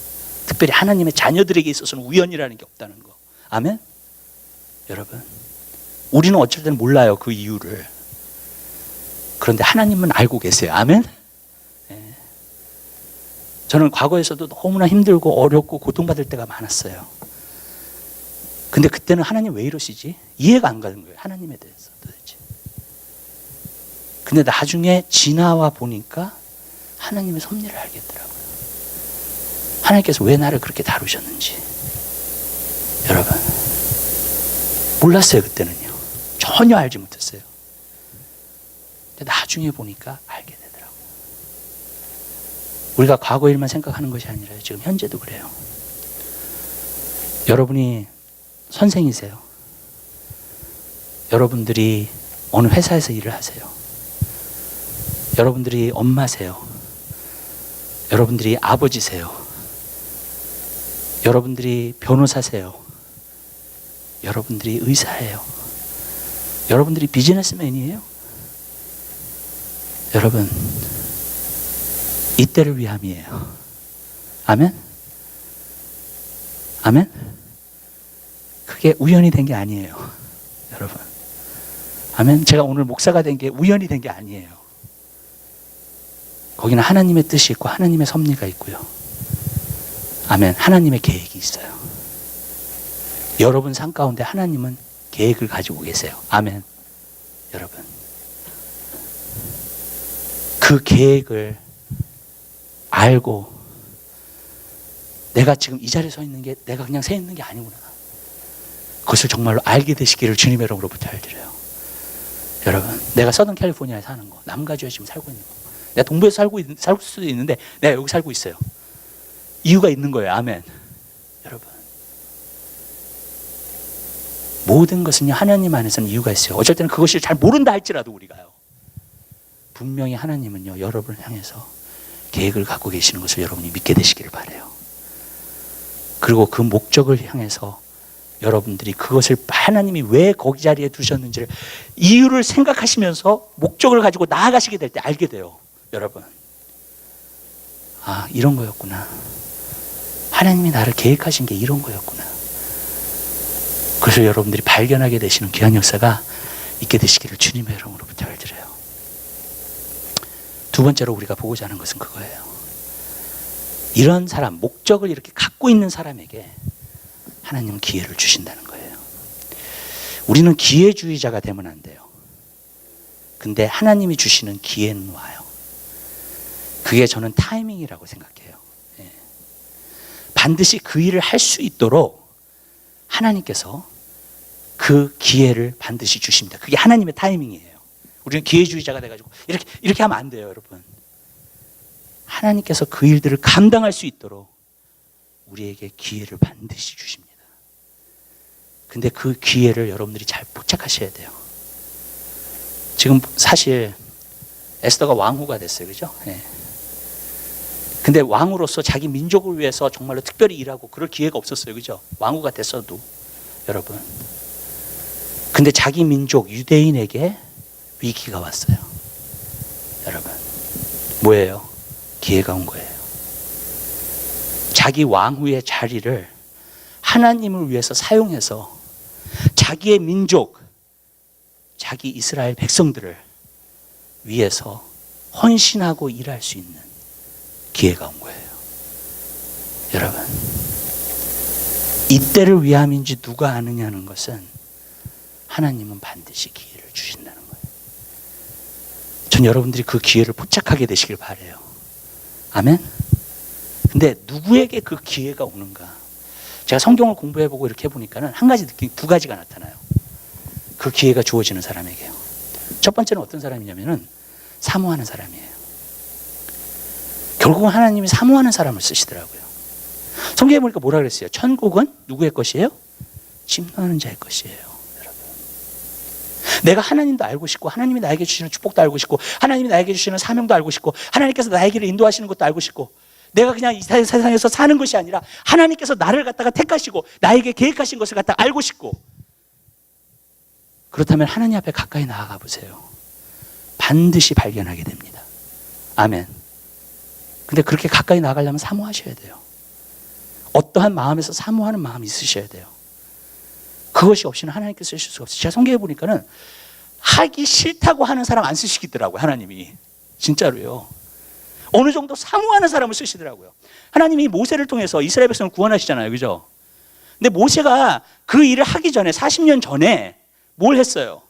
특별히 하나님의 자녀들에게 있어서는 우연이라는 게 없다는 거. 아멘? 여러분, 우리는 어쩔 때는 몰라요, 그 이유를. 그런데 하나님은 알고 계세요. 아멘? 네. 저는 과거에서도 너무나 힘들고 어렵고 고통받을 때가 많았어요. 근데 그때는 하나님 왜 이러시지? 이해가 안 가는 거예요, 하나님에 대해서 도대체. 근데 나중에 지나와 보니까 하나님의 섭리를 알겠더라고요. 하나님께서 왜 나를 그렇게 다루셨는지. 여러분, 몰랐어요, 그때는요. 전혀 알지 못했어요. 근데 나중에 보니까 알게 되더라고요. 우리가 과거 일만 생각하는 것이 아니라 지금 현재도 그래요. 여러분이 선생이세요. 여러분들이 어느 회사에서 일을 하세요. 여러분들이 엄마세요. 여러분들이 아버지세요. 여러분들이 변호사세요. 여러분들이 의사예요. 여러분들이 비즈니스맨이에요. 여러분, 이때를 위함이에요. 아멘? 아멘? 그게 우연이 된 게 아니에요. 여러분, 아멘? 제가 오늘 목사가 된 게 우연이 된 게 아니에요. 거기는 하나님의 뜻이 있고 하나님의 섭리가 있고요. 아멘. 하나님의 계획이 있어요. 여러분 삶 가운데 하나님은 계획을 가지고 계세요. 아멘. 여러분, 그 계획을 알고 내가 지금 이 자리에 서 있는 게 내가 그냥 서 있는 게 아니구나, 그것을 정말로 알게 되시기를 주님의 이름으로 부탁드려요. 여러분, 내가 서던 캘리포니아에 사는 거, 남가주에 지금 살고 있는 거, 내가 동부에서 살 수도 있는데 내가 여기 살고 있어요. 이유가 있는 거예요. 아멘. 여러분, 모든 것은요, 하나님 안에서는 이유가 있어요. 어쩔 때는 그것을 잘 모른다 할지라도 우리가요, 분명히 하나님은요, 여러분을 향해서 계획을 갖고 계시는 것을 여러분이 믿게 되시기를 바라요. 그리고 그 목적을 향해서 여러분들이 그것을 하나님이 왜 거기 자리에 두셨는지를 이유를 생각하시면서 목적을 가지고 나아가시게 될 때 알게 돼요. 여러분, 아, 이런 거였구나. 하나님이 나를 계획하신 게 이런 거였구나. 그래서 여러분들이 발견하게 되시는 귀한 역사가 있게 되시기를 주님의 이름으로 부탁을 드려요. 두 번째로 우리가 보고자 하는 것은 그거예요. 이런 사람, 목적을 이렇게 갖고 있는 사람에게 하나님은 기회를 주신다는 거예요. 우리는 기회주의자가 되면 안 돼요. 근데 하나님이 주시는 기회는 와요. 그게 저는 타이밍이라고 생각해요. 예. 반드시 그 일을 할 수 있도록 하나님께서 그 기회를 반드시 주십니다. 그게 하나님의 타이밍이에요. 우리는 기회주의자가 돼가지고 이렇게 하면 안 돼요, 여러분. 하나님께서 그 일들을 감당할 수 있도록 우리에게 기회를 반드시 주십니다. 근데 그 기회를 여러분들이 잘 포착하셔야 돼요. 지금 사실 에스더가 왕후가 됐어요, 그죠? 예. 근데 왕으로서 자기 민족을 위해서 정말로 특별히 일하고 그럴 기회가 없었어요, 그죠? 왕후가 됐어도 여러분. 근데 자기 민족 유대인에게 위기가 왔어요. 여러분, 뭐예요? 기회가 온 거예요. 자기 왕후의 자리를 하나님을 위해서 사용해서 자기의 민족, 자기 이스라엘 백성들을 위해서 헌신하고 일할 수 있는 기회가 온 거예요. 여러분, 이때를 위함인지 누가 아느냐는 것은 하나님은 반드시 기회를 주신다는 거예요. 전 여러분들이 그 기회를 포착하게 되시길 바라요. 아멘? 근데 누구에게 그 기회가 오는가? 제가 성경을 공부해보고 이렇게 해보니까는 한 가지 느낌, 두 가지가 나타나요. 그 기회가 주어지는 사람에게요. 첫 번째는 어떤 사람이냐면은 사모하는 사람이에요. 결국은 하나님이 사모하는 사람을 쓰시더라고요. 성경에 보니까 뭐라 그랬어요? 천국은 누구의 것이에요? 침노하는 자의 것이에요. 여러분, 내가 하나님도 알고 싶고 하나님이 나에게 주시는 축복도 알고 싶고 하나님이 나에게 주시는 사명도 알고 싶고 하나님께서 나에게를 인도하시는 것도 알고 싶고 내가 그냥 이 세상에서 사는 것이 아니라 하나님께서 나를 갖다가 택하시고 나에게 계획하신 것을 갖다가 알고 싶고, 그렇다면 하나님 앞에 가까이 나아가 보세요. 반드시 발견하게 됩니다. 아멘. 근데 그렇게 가까이 나가려면 사모하셔야 돼요. 어떠한 마음에서 사모하는 마음이 있으셔야 돼요. 그것이 없이는 하나님께서 쓰실 수가 없어요. 제가 성경에 보니까는 하기 싫다고 하는 사람 안 쓰시더라고요, 하나님이. 진짜로요. 어느 정도 사모하는 사람을 쓰시더라고요. 하나님이 모세를 통해서 이스라엘 백성을 구원하시잖아요, 그죠? 근데 모세가 그 일을 하기 전에 40년 전에 뭘 했어요?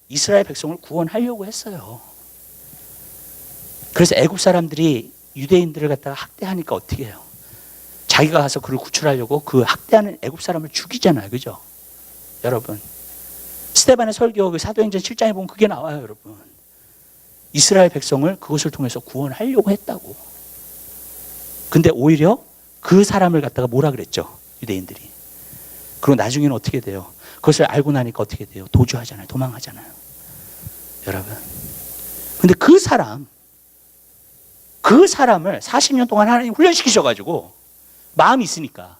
이스라엘 백성을 구원하려고 했어요. 그래서 애굽 사람들이 유대인들을 갖다가 학대하니까 어떻게 해요? 자기가 가서 그를 구출하려고 그 학대하는 애굽 사람을 죽이잖아요, 그죠? 여러분, 스데반의 설교, 그 사도행전 7장에 보면 그게 나와요, 여러분. 이스라엘 백성을 그것을 통해서 구원하려고 했다고. 근데 오히려 그 사람을 갖다가 뭐라 그랬죠? 유대인들이. 그리고 나중에는 어떻게 돼요? 그것을 알고 나니까 어떻게 돼요? 도주하잖아요. 도망하잖아요. 여러분. 근데 그 사람을 40년 동안 하나님 훈련시키셔가지고 마음이 있으니까,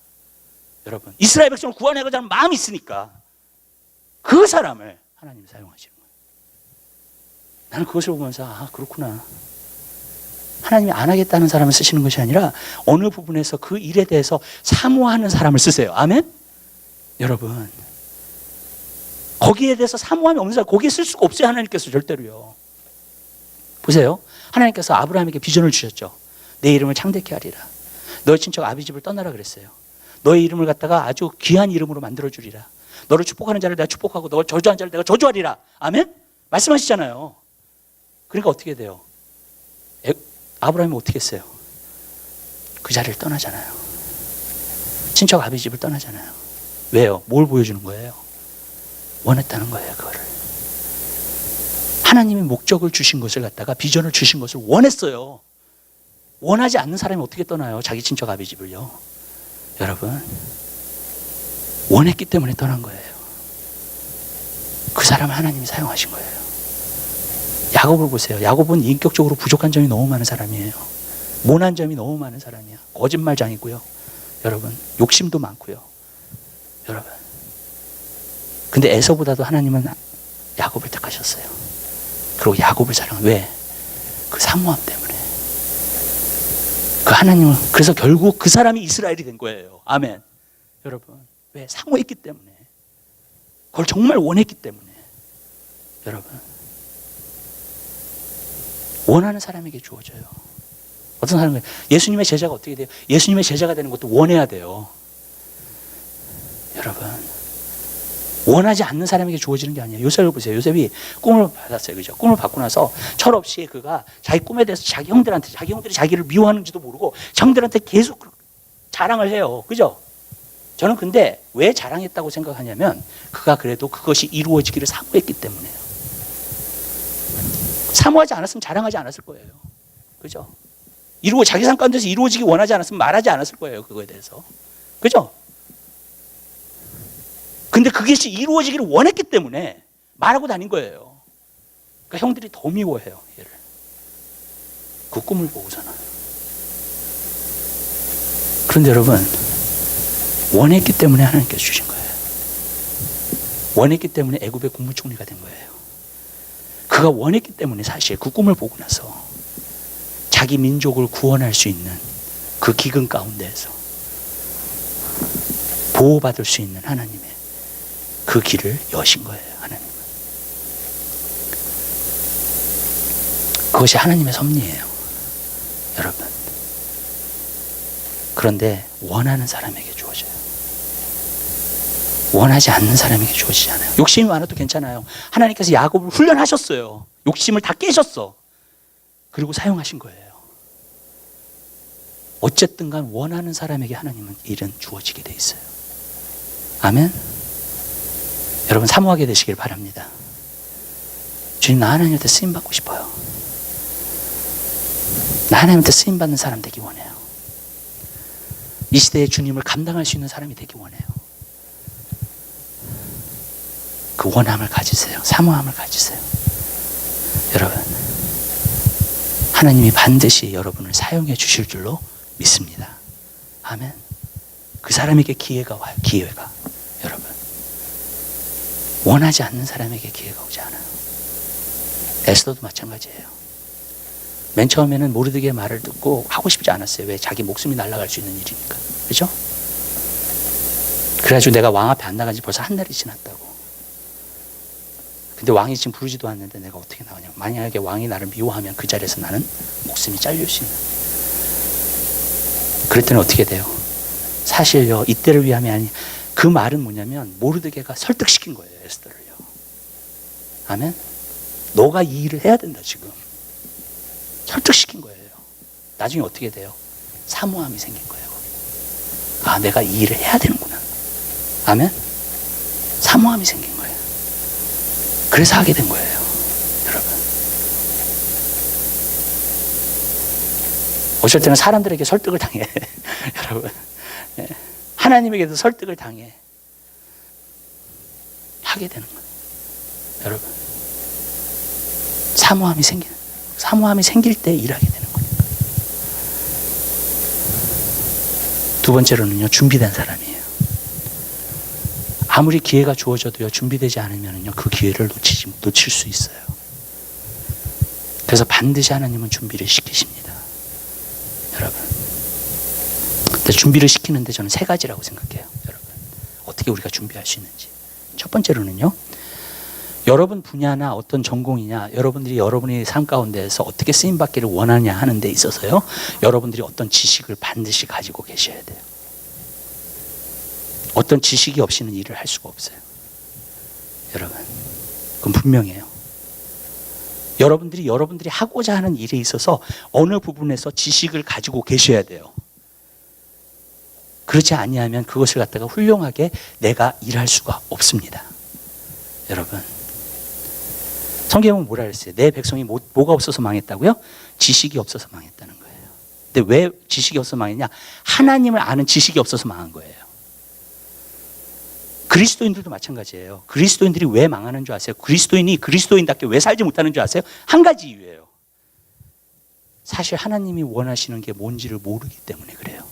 여러분, 이스라엘 백성을 구원하고자 하는 마음이 있으니까 그 사람을 하나님이 사용하시는 거예요. 나는 그것을 보면서 아, 그렇구나. 하나님이 안 하겠다는 사람을 쓰시는 것이 아니라 어느 부분에서 그 일에 대해서 사모하는 사람을 쓰세요. 아멘? 여러분, 거기에 대해서 사모함이 없는 사람, 거기에 쓸 수가 없어요, 하나님께서 절대로요. 보세요. 하나님께서 아브라함에게 비전을 주셨죠. 내 이름을 창대케 하리라. 너의 친척 아비집을 떠나라 그랬어요. 너의 이름을 갖다가 아주 귀한 이름으로 만들어주리라. 너를 축복하는 자를 내가 축복하고 너를 저주하는 자를 내가 저주하리라. 아멘? 말씀하시잖아요. 그러니까 어떻게 돼요? 아브라함이 어떻게 했어요? 그 자리를 떠나잖아요. 친척 아비집을 떠나잖아요. 왜요? 뭘 보여주는 거예요? 원했다는 거예요, 그거를. 하나님이 목적을 주신 것을 갖다가 비전을 주신 것을 원했어요. 원하지 않는 사람이 어떻게 떠나요? 자기 친척 아비집을요. 여러분, 원했기 때문에 떠난 거예요. 그 사람을 하나님이 사용하신 거예요. 야곱을 보세요. 야곱은 인격적으로 부족한 점이 너무 많은 사람이에요. 모난 점이 너무 많은 사람이야. 거짓말장이고요. 여러분, 욕심도 많고요. 여러분. 근데 에서보다도 하나님은 야곱을 택하셨어요. 그리고 야곱을 사랑해요. 왜? 그 사모함 때문에. 그 하나님은, 그래서 결국 그 사람이 이스라엘이 된 거예요. 아멘. 여러분, 왜? 사모했기 때문에. 그걸 정말 원했기 때문에. 여러분, 원하는 사람에게 주어져요. 어떤 사람은 예수님의 제자가 어떻게 돼요? 예수님의 제자가 되는 것도 원해야 돼요. 여러분, 원하지 않는 사람에게 주어지는 게 아니에요. 요셉을 보세요. 요셉이 꿈을 받았어요. 그죠? 꿈을 받고 나서 철없이 그가 자기 꿈에 대해서 자기 형들이 자기를 미워하는지도 모르고 형들한테 계속 자랑을 해요. 그죠? 저는 근데 왜 자랑했다고 생각하냐면 그가 그래도 그것이 이루어지기를 사모했기 때문에요. 사모하지 않았으면 자랑하지 않았을 거예요. 그죠? 자기 삶 가운데서 이루어지기 원하지 않았으면 말하지 않았을 거예요. 그거에 대해서. 그죠? 근데 그것이 이루어지기를 원했기 때문에 말하고 다닌 거예요. 그러니까 형들이 더 미워해요. 얘를. 그 꿈을 보고서는. 그런데 여러분, 원했기 때문에 하나님께서 주신 거예요. 원했기 때문에 애굽의 국무총리가 된 거예요. 그가 원했기 때문에 사실 그 꿈을 보고 나서 자기 민족을 구원할 수 있는 그 기근 가운데에서 보호받을 수 있는 하나님의 그 길을 여신 거예요. 하나님은. 그것이 하나님의 섭리예요. 여러분. 그런데 원하는 사람에게 주어져요. 원하지 않는 사람에게 주어지지 않아요. 욕심이 많아도 괜찮아요. 하나님께서 야곱을 훈련하셨어요. 욕심을 다 깨셨어. 그리고 사용하신 거예요. 어쨌든 간 원하는 사람에게 하나님은 일은 주어지게 돼 있어요. 아멘. 여러분, 사모하게 되시길 바랍니다. 주님, 나 하나님한테 쓰임받고 싶어요. 나 하나님한테 쓰임받는 사람 되기 원해요. 이 시대에 주님을 감당할 수 있는 사람이 되기 원해요. 그 원함을 가지세요. 사모함을 가지세요. 여러분, 하나님이 반드시 여러분을 사용해 주실 줄로 믿습니다. 아멘. 그 사람에게 기회가 와요. 기회가. 여러분, 원하지 않는 사람에게 기회가 오지 않아요. 에스더도 마찬가지예요. 맨 처음에는 모르드게의 말을 듣고 하고 싶지 않았어요. 왜? 자기 목숨이 날아갈 수 있는 일이니까. 그렇죠? 그래가지고 내가 왕 앞에 안 나간 지 벌써 한 달이 지났다고. 근데 왕이 지금 부르지도 않는데 내가 어떻게 나가냐. 만약에 왕이 나를 미워하면 그 자리에서 나는 목숨이 잘릴 수 있는. 그랬더니 어떻게 돼요? 사실요, 이때를 위함이 아니, 그 말은 뭐냐면 모르드게가 설득시킨 거예요. 에스더를요. 아멘. 너가 이 일을 해야 된다 지금. 설득시킨 거예요. 나중에 어떻게 돼요? 사모함이 생긴 거예요. 아, 내가 이 일을 해야 되는구나. 아멘. 사모함이 생긴 거예요. 그래서 하게 된 거예요. 여러분, 어쩔 때는 사람들에게 설득을 당해. 여러분, 하나님에게도 설득을 당해. 하게 되는 거예요. 여러분, 사모함이 생길 때 일하게 되는 거니까. 두 번째로는요, 준비된 사람이에요. 아무리 기회가 주어져도요, 준비되지 않으면요, 그 기회를 놓칠 수 있어요. 그래서 반드시 하나님은 준비를 시키십니다. 여러분. 근데 준비를 시키는데 저는 세 가지라고 생각해요. 여러분. 어떻게 우리가 준비할 수 있는지. 첫 번째로는요, 여러분 분야나 어떤 전공이냐, 여러분이 삶 가운데에서 어떻게 쓰임받기를 원하냐 하는 데 있어서요, 여러분들이 어떤 지식을 반드시 가지고 계셔야 돼요. 어떤 지식이 없이는 일을 할 수가 없어요. 여러분, 그건 분명해요. 여러분들이 하고자 하는 일에 있어서 어느 부분에서 지식을 가지고 계셔야 돼요. 그렇지 아니하면 그것을 갖다가 훌륭하게 내가 일할 수가 없습니다. 여러분, 성경은 뭐라 그랬어요? 내 백성이 뭐가 없어서 망했다고요? 지식이 없어서 망했다는 거예요. 근데 왜 지식이 없어서 망했냐? 하나님을 아는 지식이 없어서 망한 거예요. 그리스도인들도 마찬가지예요. 그리스도인들이 왜 망하는 줄 아세요? 그리스도인이 그리스도인답게 왜 살지 못하는 줄 아세요? 한 가지 이유예요. 사실 하나님이 원하시는 게 뭔지를 모르기 때문에 그래요.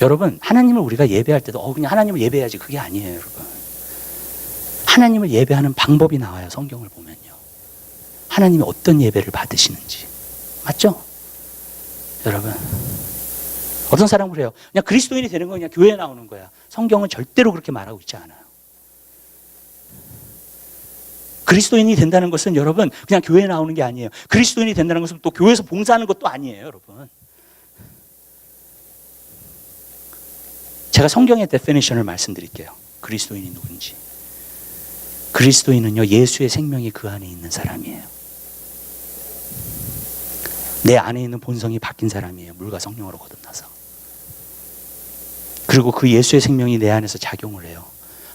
여러분, 하나님을 우리가 예배할 때도 그냥 하나님을 예배해야지, 그게 아니에요, 여러분. 하나님을 예배하는 방법이 나와요, 성경을 보면요. 하나님이 어떤 예배를 받으시는지. 맞죠? 여러분, 어떤 사람은 그래요. 그냥 그리스도인이 되는 건 그냥 교회에 나오는 거야. 성경은 절대로 그렇게 말하고 있지 않아요. 그리스도인이 된다는 것은 여러분 그냥 교회에 나오는 게 아니에요. 그리스도인이 된다는 것은 또 교회에서 봉사하는 것도 아니에요, 여러분. 제가 성경의 데피니션을 말씀드릴게요. 그리스도인이 누군지. 그리스도인은요, 예수의 생명이 그 안에 있는 사람이에요. 내 안에 있는 본성이 바뀐 사람이에요. 물과 성령으로 거듭나서. 그리고 그 예수의 생명이 내 안에서 작용을 해요.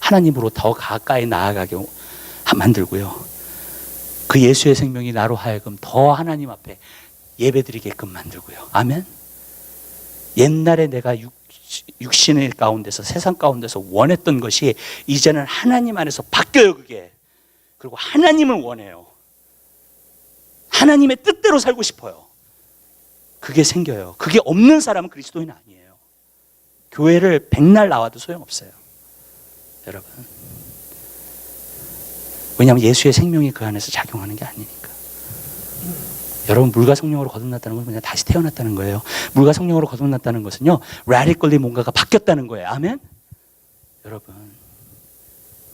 하나님으로 더 가까이 나아가게 만들고요. 그 예수의 생명이 나로 하여금 더 하나님 앞에 예배드리게끔 만들고요. 아멘. 옛날에 내가 육신의 가운데서, 세상 가운데서 원했던 것이 이제는 하나님 안에서 바뀌어요, 그게. 그리고 하나님을 원해요. 하나님의 뜻대로 살고 싶어요. 그게 생겨요. 그게 없는 사람은 그리스도인 아니에요. 교회를 백날 나와도 소용없어요, 여러분. 왜냐하면 예수의 생명이 그 안에서 작용하는 게 아니니까. 여러분, 물과 성령으로 거듭났다는 건 그냥 다시 태어났다는 거예요. 물과 성령으로 거듭났다는 것은요, radically 뭔가가 바뀌었다는 거예요. 아멘? 여러분,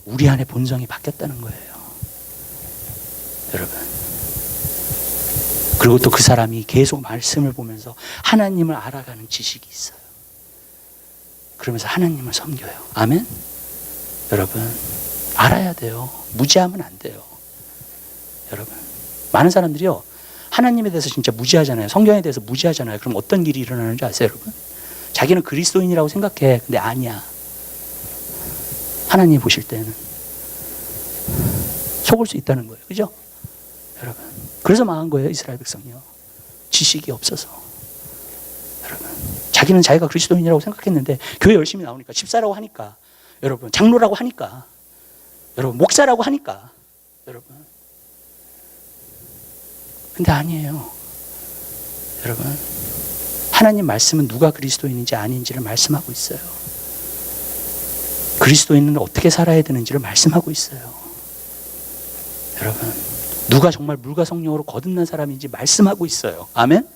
우리 안에 본성이 바뀌었다는 거예요. 여러분. 그리고 또 그 사람이 계속 말씀을 보면서 하나님을 알아가는 지식이 있어요. 그러면서 하나님을 섬겨요. 아멘? 여러분, 알아야 돼요. 무지하면 안 돼요. 여러분, 많은 사람들이요, 하나님에 대해서 진짜 무지하잖아요. 성경에 대해서 무지하잖아요. 그럼 어떤 일이 일어나는 줄 아세요, 여러분? 자기는 그리스도인이라고 생각해. 근데 아니야. 하나님 보실 때는 속을 수 있다는 거예요. 그죠? 여러분, 그래서 망한 거예요, 이스라엘 백성이요. 지식이 없어서. 여러분, 자기는 자기가 그리스도인이라고 생각했는데 교회 열심히 나오니까, 집사라고 하니까, 여러분, 장로라고 하니까, 여러분, 목사라고 하니까, 여러분. 근데 아니에요. 여러분, 하나님 말씀은 누가 그리스도인인지 아닌지를 말씀하고 있어요. 그리스도인은 어떻게 살아야 되는지를 말씀하고 있어요. 여러분, 누가 정말 물과 성령으로 거듭난 사람인지 말씀하고 있어요. 아멘?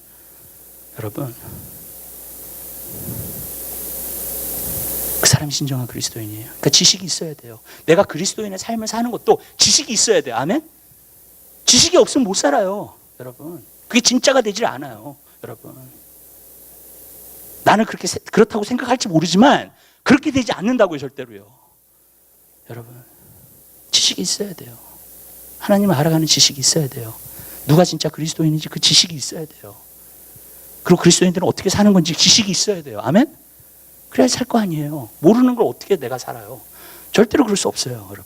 여러분, 그 사람이 진정한 그리스도인이에요. 그러니까 지식이 있어야 돼요. 내가 그리스도인의 삶을 사는 것도 지식이 있어야 돼요. 아멘? 지식이 없으면 못 살아요, 여러분. 그게 진짜가 되질 않아요, 여러분. 나는 그렇다고 생각할지 모르지만 그렇게 되지 않는다고요, 절대로요. 여러분, 지식이 있어야 돼요. 하나님을 알아가는 지식이 있어야 돼요. 누가 진짜 그리스도인인지 그 지식이 있어야 돼요. 그리고 그리스도인들은 어떻게 사는 건지 지식이 있어야 돼요. 아멘? 그래야 살 거 아니에요. 모르는 걸 어떻게 내가 살아요? 절대로 그럴 수 없어요, 여러분.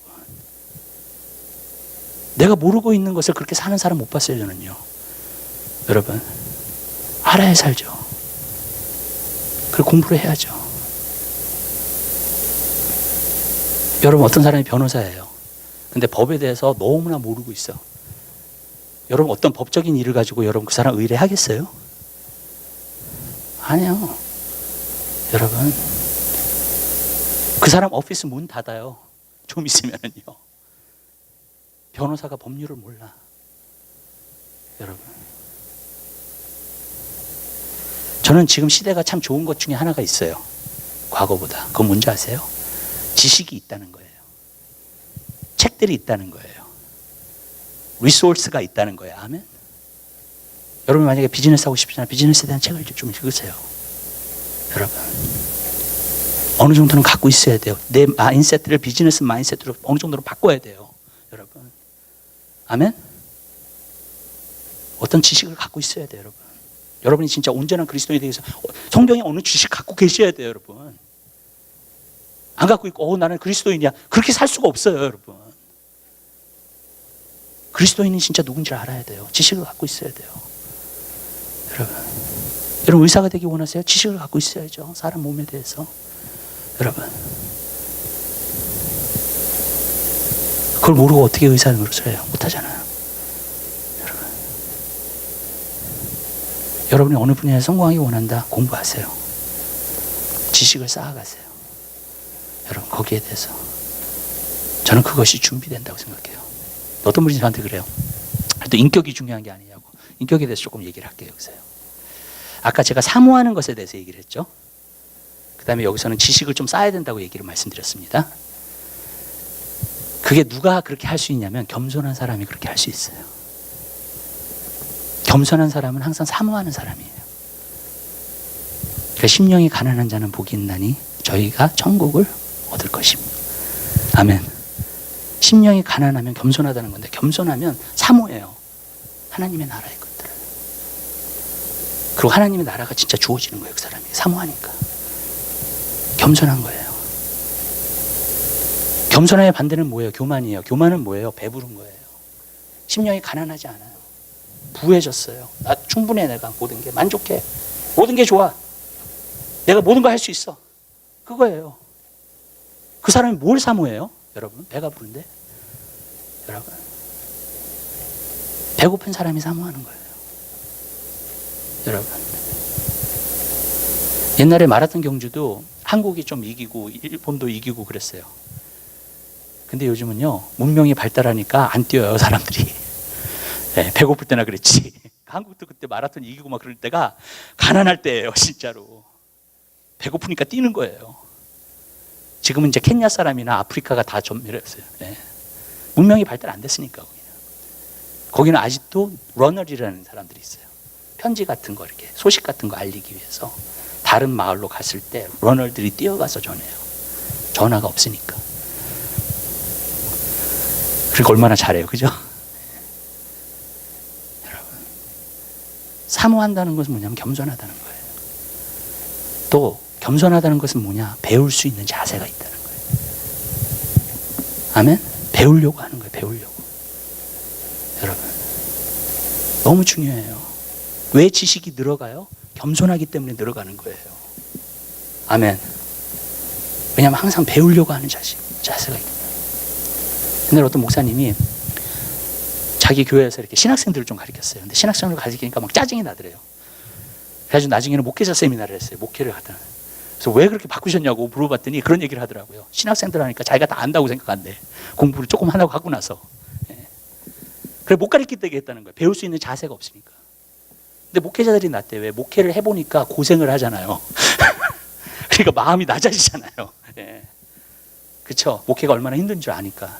내가 모르고 있는 것을 그렇게 사는 사람 못 봤어요, 저는요. 여러분, 알아야 살죠. 그리고 공부를 해야죠. 여러분, 어떤 사람이 변호사예요. 근데 법에 대해서 너무나 모르고 있어. 여러분, 어떤 법적인 일을 가지고 여러분 그 사람 의뢰하겠어요? 아니요. 여러분, 그 사람 오피스 문 닫아요. 좀 있으면은요. 변호사가 법률을 몰라. 여러분, 저는 지금 시대가 참 좋은 것 중에 하나가 있어요. 과거보다. 그건 뭔지 아세요? 지식이 있다는 거예요. 책들이 있다는 거예요. 리소스가 있다는 거예요. 아멘? 여러분, 만약에 비즈니스 하고 싶잖아요. 비즈니스에 대한 책을 좀 읽으세요. 여러분, 어느 정도는 갖고 있어야 돼요. 내 마인셋을 비즈니스 마인셋으로 어느 정도로 바꿔야 돼요, 여러분. 아멘? 어떤 지식을 갖고 있어야 돼요, 여러분. 여러분이 진짜 온전한 그리스도인에 대해서 성경에 어느 지식 갖고 계셔야 돼요, 여러분. 안 갖고 있고 나는 그리스도인이야, 그렇게 살 수가 없어요, 여러분. 그리스도인이 진짜 누군지를 알아야 돼요. 지식을 갖고 있어야 돼요, 여러분, 의사가 되기 원하세요? 지식을 갖고 있어야죠, 사람 몸에 대해서. 여러분, 그걸 모르고 어떻게 의사 노릇을 해요? 못하잖아요, 여러분. 여러분이 어느 분야에 성공하기 원한다? 공부하세요. 지식을 쌓아가세요. 여러분 거기에 대해서 저는 그것이 준비된다고 생각해요. 어떤 분이 저한테 그래요. 또 인격이 중요한 게 아니냐고. 인격에 대해서 조금 얘기를 할게요. 여기서요. 아까 제가 사모하는 것에 대해서 얘기를 했죠. 그 다음에 여기서는 지식을 좀 쌓아야 된다고 얘기를 말씀드렸습니다. 그게 누가 그렇게 할 수 있냐면 겸손한 사람이 그렇게 할 수 있어요. 겸손한 사람은 항상 사모하는 사람이에요. 그러니까 심령이 가난한 자는 복이 있나니 저희가 천국을 얻을 것입니다. 아멘. 심령이 가난하면 겸손하다는 건데 겸손하면 사모해요. 하나님의 나라의 것들을. 그리고 하나님의 나라가 진짜 주어지는 거예요. 그 사람에게 사모하니까. 겸손한 거예요. 겸손함의 반대는 뭐예요? 교만이에요. 교만은 뭐예요? 배부른 거예요. 심령이 가난하지 않아요. 부해졌어요. 나 충분해. 내가 모든 게 만족해. 모든 게 좋아. 내가 모든 걸 할 수 있어. 그거예요. 그 사람이 뭘 사모해요? 여러분 배가 부른데 여러분 배고픈 사람이 사모하는 거예요. 여러분 옛날에 마라톤 경주도 한국이 좀 이기고 일본도 이기고 그랬어요. 근데 요즘은요 문명이 발달하니까 안 뛰어요 사람들이. 네, 배고플 때나 그랬지. 한국도 그때 마라톤 이기고 막 그럴 때가 가난할 때예요 진짜로. 배고프니까 뛰는 거예요. 지금은 이제 케냐 사람이나 아프리카가 다 전멸했어요. 네. 문명이 발달 안 됐으니까 거기는 아직도 러너리라는 사람들이 있어요. 편지 같은 거 이렇게 소식 같은 거 알리기 위해서 다른 마을로 갔을 때 러너들이 뛰어가서 전해요. 전화가 없으니까. 그러니까 얼마나 잘해요, 그죠? 여러분 사모한다는 것은 뭐냐면 겸손하다는 거예요. 또 겸손하다는 것은 뭐냐? 배울 수 있는 자세가 있다는 거예요. 아멘? 배우려고 하는 거예요. 배우려고. 여러분 너무 중요해요. 왜 지식이 늘어가요? 겸손하기 때문에 늘어가는 거예요. 아멘. 왜냐하면 항상 배우려고 하는 자세가 있거든요. 옛날에 어떤 목사님이 자기 교회에서 이렇게 신학생들을 좀 가르쳤어요. 근데 신학생들을 가르치니까 막 짜증이 나더래요. 그래서 나중에는 목회자 세미나를 했어요. 목회를 하다. 그래서 왜 그렇게 바꾸셨냐고 물어봤더니 그런 얘기를 하더라고요. 신학생들 하니까 자기가 다 안다고 생각한대. 공부를 조금 하려고 하고 나서. 예. 그래 못 가르치게 했다는 거예요. 배울 수 있는 자세가 없으니까. 근데 목회자들이 낫대. 왜? 목회를 해보니까 고생을 하잖아요. 그러니까 마음이 낮아지잖아요. 예. 그렇죠? 목회가 얼마나 힘든 줄 아니까.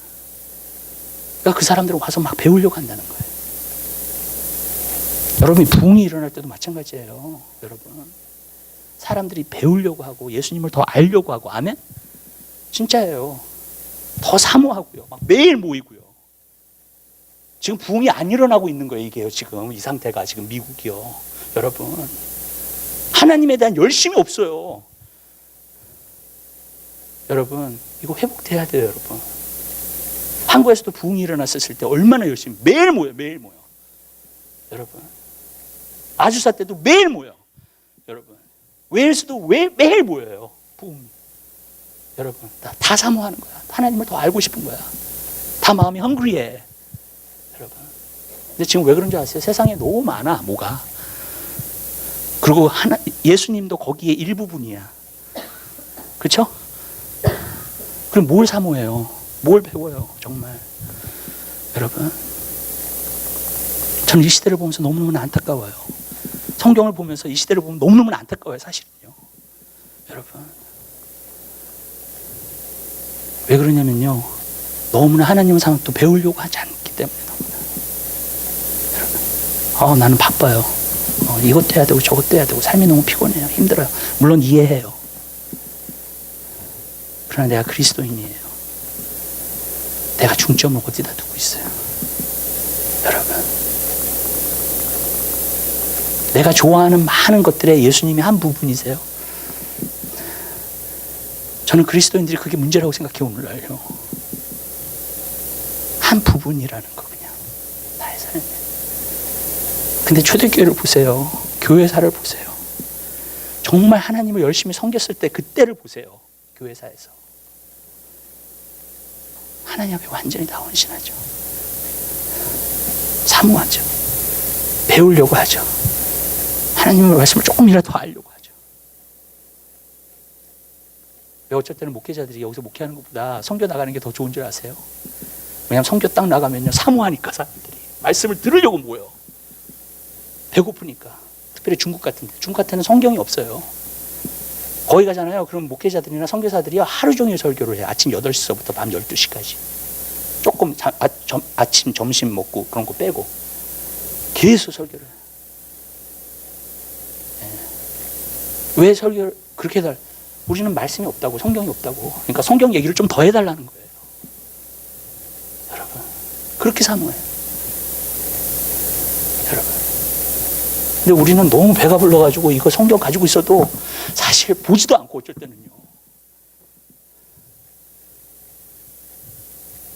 그러니까 그 사람들은 와서 막 배우려고 한다는 거예요. 여러분이 부흥이 일어날 때도 마찬가지예요. 여러분 사람들이 배우려고 하고 예수님을 더 알려고 하고 아멘? 진짜예요. 더 사모하고요. 막 매일 모이고요. 지금 부흥이 안 일어나고 있는 거예요. 이게요. 지금 이 상태가 지금 미국이요. 여러분 하나님에 대한 열심이 없어요. 여러분 이거 회복돼야 돼요. 여러분 한국에서도 부흥이 일어났었을 때 얼마나 열심히 매일 모여. 여러분 아주사 때도 매일 모여. 여러분 웨일스도 매일 모여요. 부흥. 여러분 다 사모하는 거야. 하나님을 더 알고 싶은 거야. 다 마음이 헝그리해. 여러분 근데 지금 왜 그런 줄 아세요? 세상에 너무 많아 뭐가. 그리고 예수님도 거기에 일부분이야. 그렇죠? 그럼 뭘 사모해요? 뭘 배워요? 정말 여러분 저는 이 시대를 보면서 너무너무 안타까워요. 성경을 보면서 이 시대를 보면 너무너무 안타까워요. 사실은요. 여러분 왜 그러냐면요 너무나 하나님의 삶을 또 배우려고 하지 않기 때문에 너무나. 여러분 나는 바빠요. 이것도 해야 되고 저것도 해야 되고 삶이 너무 피곤해요. 힘들어요. 물론 이해해요. 그러나 내가 그리스도인이에요. 내가 중점을 어디다 두고 있어요. 여러분 내가 좋아하는 많은 것들에 예수님이 한 부분이세요. 저는 그리스도인들이 그게 문제라고 생각해 오늘날요. 한 부분이라는 거 그냥 나의 삶에. 근데 초대교회를 보세요. 교회사를 보세요. 정말 하나님을 열심히 섬겼을 때 그때를 보세요. 교회사에서 하나님 앞에 완전히 다 헌신하죠. 사모하죠. 배우려고 하죠. 하나님의 말씀을 조금이라도 알려고 하죠. 왜 어쩔 때는 목회자들이 여기서 목회하는 것보다 선교 나가는 게 더 좋은 줄 아세요? 왜냐하면 선교 딱 나가면요 사모하니까 사람들이 말씀을 들으려고 모여. 배고프니까. 특별히 중국 같은데, 중국 같은 데는 성경이 없어요. 거기 가잖아요. 그럼 목회자들이나 선교사들이 하루 종일 설교를 해요. 아침 8시서부터 밤 12시까지. 조금 아침 점심 먹고 그런 거 빼고 계속 설교를 해요. 왜 설교를 그렇게 해달라? 우리는 말씀이 없다고, 성경이 없다고. 그러니까 성경 얘기를 좀 더 해달라는 거예요. 여러분, 그렇게 사모해요. 여러분. 근데 우리는 너무 배가 불러가지고 이거 성경 가지고 있어도 사실 보지도 않고 어쩔 때는요.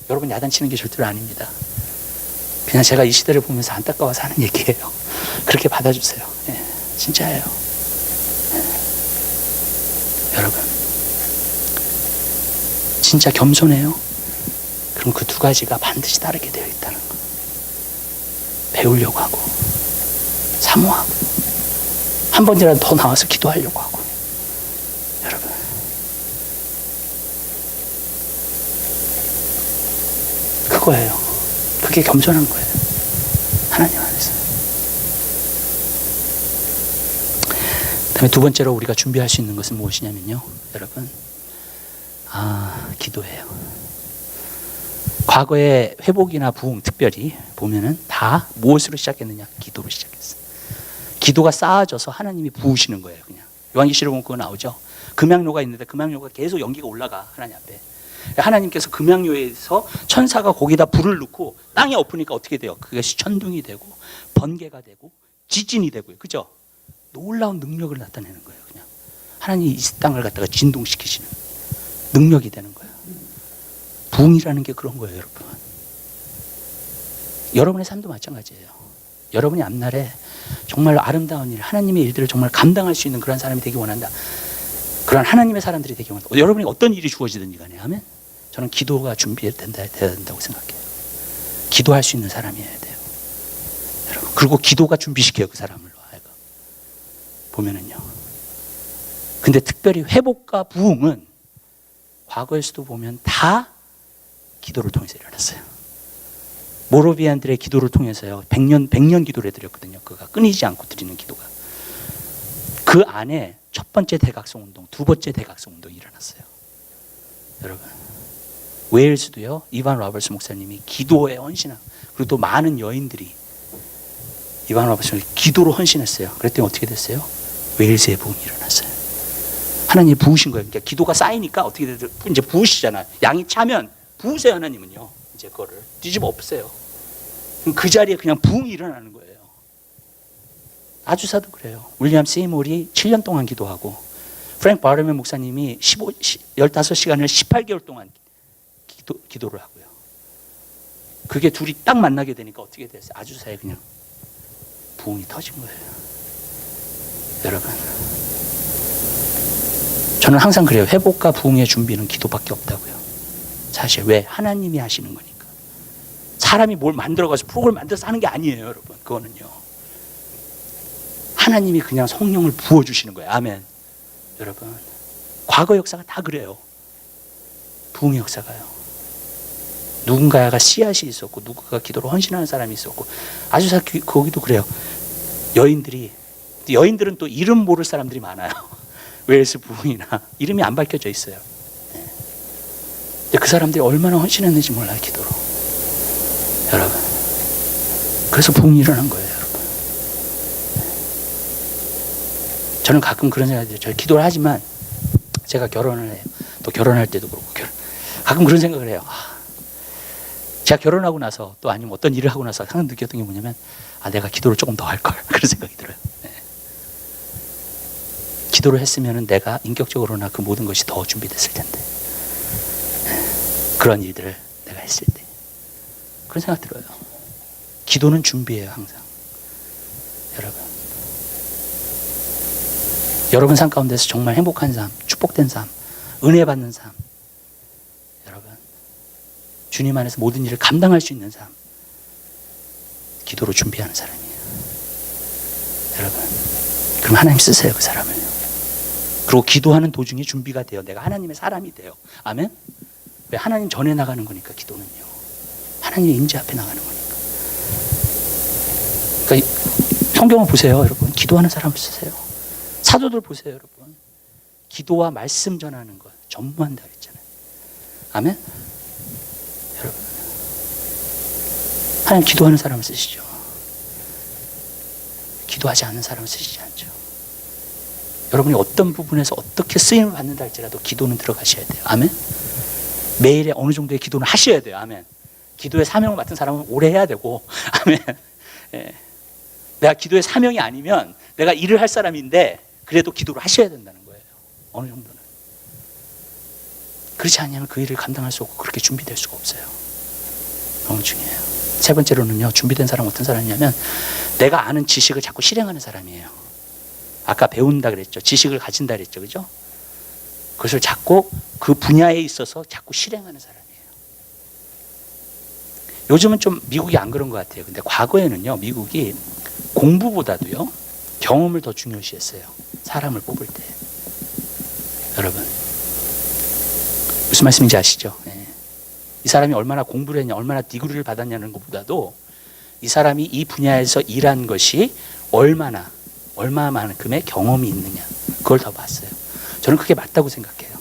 여러분, 야단치는 게 절대로 아닙니다. 그냥 제가 이 시대를 보면서 안타까워서 하는 얘기예요. 그렇게 받아주세요. 예, 진짜예요. 여러분, 진짜 겸손해요. 그럼 그 두 가지가 반드시 다르게 되어 있다는 거. 배우려고 하고 사모하고 한 번이라도 더 나와서 기도하려고 하고. 여러분, 그거예요. 그게 겸손한 거예요. 하나님 안에서. 그다음에 두 번째로 우리가 준비할 수 있는 것은 무엇이냐면요, 여러분, 기도예요. 과거의 회복이나 부흥 특별히 보면은 다 무엇으로 시작했느냐? 기도로 시작했어요. 기도가 쌓아져서 하나님이 부으시는 거예요. 그냥 요한계시록 보면 그거 나오죠. 금양로가 있는데 금양로가 계속 연기가 올라가 하나님 앞에. 하나님께서 금양로에서 천사가 거기다 불을 넣고 땅에 엎으니까 어떻게 돼요? 그것이 천둥이 되고 번개가 되고 지진이 되고요. 그죠? 놀라운 능력을 나타내는 거예요. 그냥 하나님이 이 땅을 갖다가 진동시키시는 능력이 되는 거예요. 부흥이라는 게 그런 거예요, 여러분. 여러분의 삶도 마찬가지예요. 여러분이 앞날에 정말 아름다운 일, 하나님의 일들을 정말 감당할 수 있는 그런 사람이 되기 원한다. 그런 하나님의 사람들이 되기 원한다. 여러분이 어떤 일이 주어지든지 간에 하면 저는 기도가 돼야 된다고 생각해요. 기도할 수 있는 사람이어야 돼요. 여러분, 그리고 기도가 준비시켜요, 그 사람을. 보면은요. 근데 특별히 회복과 부흥은 과거에서도 보면 다 기도를 통해서 일어났어요. 모로비안들의 기도를 통해서요. 100년 기도를 해드렸거든요. 그가 끊이지 않고 드리는 기도가. 그 안에 첫 번째 대각성 운동, 두 번째 대각성 운동이 일어났어요. 여러분, 웨일스도요. 이반 로버츠 목사님이 기도에 헌신하고, 그리고 또 많은 여인들이 이반 로버츠 목사님이 기도로 헌신했어요. 그랬더니 어떻게 됐어요? 웨일스의 부흥이 일어났어요. 하나님이 부으신 거예요. 그러니까 기도가 쌓이니까 어떻게 되죠? 이제 부으시잖아요. 양이 차면 부으세요. 하나님은요. 이제 그거를 뒤집어 엎으세요. 그럼 그 자리에 그냥 부흥이 일어나는 거예요. 아주사도 그래요. 윌리엄 세이몰이 7년 동안 기도하고 프랭크 바르멘 목사님이 15시간을 18개월 동안 기도를 하고요. 그게 둘이 딱 만나게 되니까 어떻게 됐어요? 아주사에 그냥 부흥이 터진 거예요. 여러분, 저는 항상 그래요. 회복과 부흥의 준비는 기도밖에 없다고요. 사실 왜? 하나님이 하시는 거니까. 사람이 뭘 만들어가서 프로그램 만들어서 하는 게 아니에요, 여러분. 그거는요. 하나님이 그냥 성령을 부어주시는 거예요. 아멘. 여러분, 과거 역사가 다 그래요. 부흥의 역사가요. 누군가가 씨앗이 있었고 누군가가 기도로 헌신하는 사람이 있었고 아주 거기도 그래요. 여인들은 또 이름 모를 사람들이 많아요. 웨일스 부흥이나 이름이 안 밝혀져 있어요. 근데 그 사람들이 얼마나 헌신했는지 몰라요, 기도로. 여러분, 그래서 부흥이 일어난 거예요, 여러분. 저는 가끔 그런 생각이 들어요. 저 기도를 하지만 제가 결혼을 해요. 또 결혼할 때도 그렇고 가끔 그런 생각을 해요. 제가 결혼하고 나서 또 아니면 어떤 일을 하고 나서 항상 느꼈던 게 뭐냐면 내가 기도를 조금 더 할 걸 그런 생각이 들어요. 기도를 했으면 내가 인격적으로나 그 모든 것이 더 준비됐을 텐데 그런 일들을 내가 했을 때 그런 생각 들어요. 기도는 준비예요, 항상. 여러분 삶 가운데서 정말 행복한 삶, 축복된 삶, 은혜 받는 삶, 여러분 주님 안에서 모든 일을 감당할 수 있는 삶, 기도로 준비하는 사람이에요. 여러분, 그럼 하나님 쓰세요, 그 사람을. 그리고 기도하는 도중에 준비가 돼요. 내가 하나님의 사람이 돼요. 아멘? 왜? 하나님 전에 나가는 거니까, 기도는요. 하나님의 임재 앞에 나가는 거니까. 그러니까 성경을 보세요, 여러분. 기도하는 사람을 쓰세요. 사도들 보세요, 여러분. 기도와 말씀 전하는 것 전무한다 그랬잖아요. 아멘? 여러분, 하나님 기도하는 사람을 쓰시죠. 기도하지 않는 사람을 쓰시지 않죠. 여러분이 어떤 부분에서 어떻게 쓰임을 받는다 할지라도 기도는 들어가셔야 돼요. 아멘? 매일에 어느 정도의 기도는 하셔야 돼요. 아멘? 기도의 사명을 맡은 사람은 오래 해야 되고, 아멘? 예. 내가 기도의 사명이 아니면 내가 일을 할 사람인데 그래도 기도를 하셔야 된다는 거예요. 어느 정도는. 그렇지 않으면 그 일을 감당할 수 없고 그렇게 준비될 수가 없어요. 너무 중요해요. 세 번째로는요, 준비된 사람 어떤 사람이냐면 내가 아는 지식을 자꾸 실행하는 사람이에요. 아까 배운다 그랬죠. 지식을 가진다 그랬죠. 그죠? 그것을 자꾸 그 분야에 있어서 자꾸 실행하는 사람이에요. 요즘은 좀 미국이 안 그런 것 같아요. 근데 과거에는요, 미국이 공부보다도요, 경험을 더 중요시했어요. 사람을 뽑을 때. 여러분, 무슨 말씀인지 아시죠? 네. 이 사람이 얼마나 공부를 했냐, 얼마나 디그리를 받았냐는 것보다도 이 사람이 이 분야에서 일한 것이 얼마만큼의 경험이 있느냐, 그걸 더 봤어요. 저는 그게 맞다고 생각해요.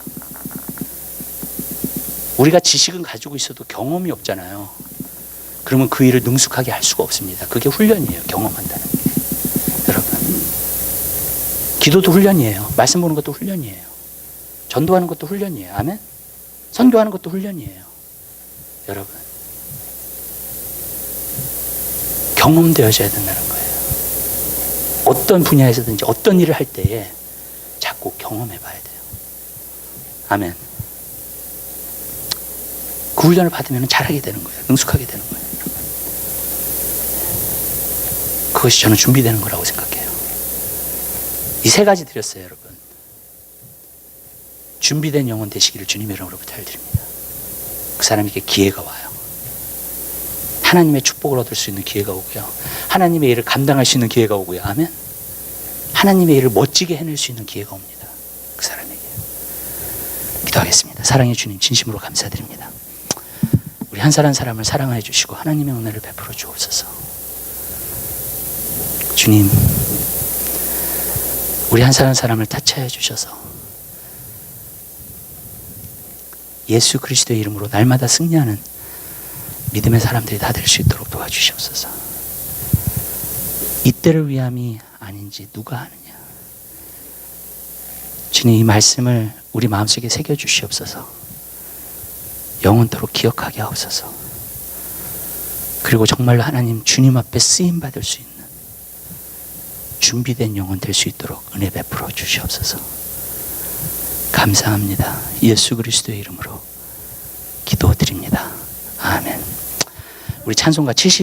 우리가 지식은 가지고 있어도 경험이 없잖아요. 그러면 그 일을 능숙하게 할 수가 없습니다. 그게 훈련이에요. 경험한다는 게. 여러분, 기도도 훈련이에요. 말씀 보는 것도 훈련이에요. 전도하는 것도 훈련이에요. 아멘? 선교하는 것도 훈련이에요. 여러분, 경험되어져야 된다는 거예요. 어떤 분야에서든지 어떤 일을 할 때에 자꾸 경험해 봐야 돼요. 아멘. 그 훈련을 받으면 잘하게 되는 거예요. 능숙하게 되는 거예요. 그것이 저는 준비되는 거라고 생각해요. 이 세 가지 드렸어요, 여러분. 준비된 영혼 되시기를 주님의 이름으로 부탁드립니다. 그 사람에게 기회가 와요. 하나님의 축복을 얻을 수 있는 기회가 오고요. 하나님의 일을 감당할 수 있는 기회가 오고요. 아멘. 하나님의 일을 멋지게 해낼 수 있는 기회가 옵니다. 그 사람에게. 기도하겠습니다. 사랑의 주님, 진심으로 감사드립니다. 우리 한 사람 사람을 사랑해 주시고 하나님의 은혜를 베풀어 주옵소서. 주님, 우리 한 사람 사람을 타치하여 주셔서 예수 그리스도의 이름으로 날마다 승리하는 믿음의 사람들이 다 될 수 있도록 도와주시옵소서. 이때를 위함이 아닌지 누가 아느냐. 주님, 이 말씀을 우리 마음속에 새겨주시옵소서. 영원토록 기억하게 하옵소서. 그리고 정말로 하나님 주님 앞에 쓰임받을 수 있는 준비된 영혼 될 수 있도록 은혜 베풀어 주시옵소서. 감사합니다. 예수 그리스도의 이름으로 기도드립니다. 아멘. 우리 찬송가 70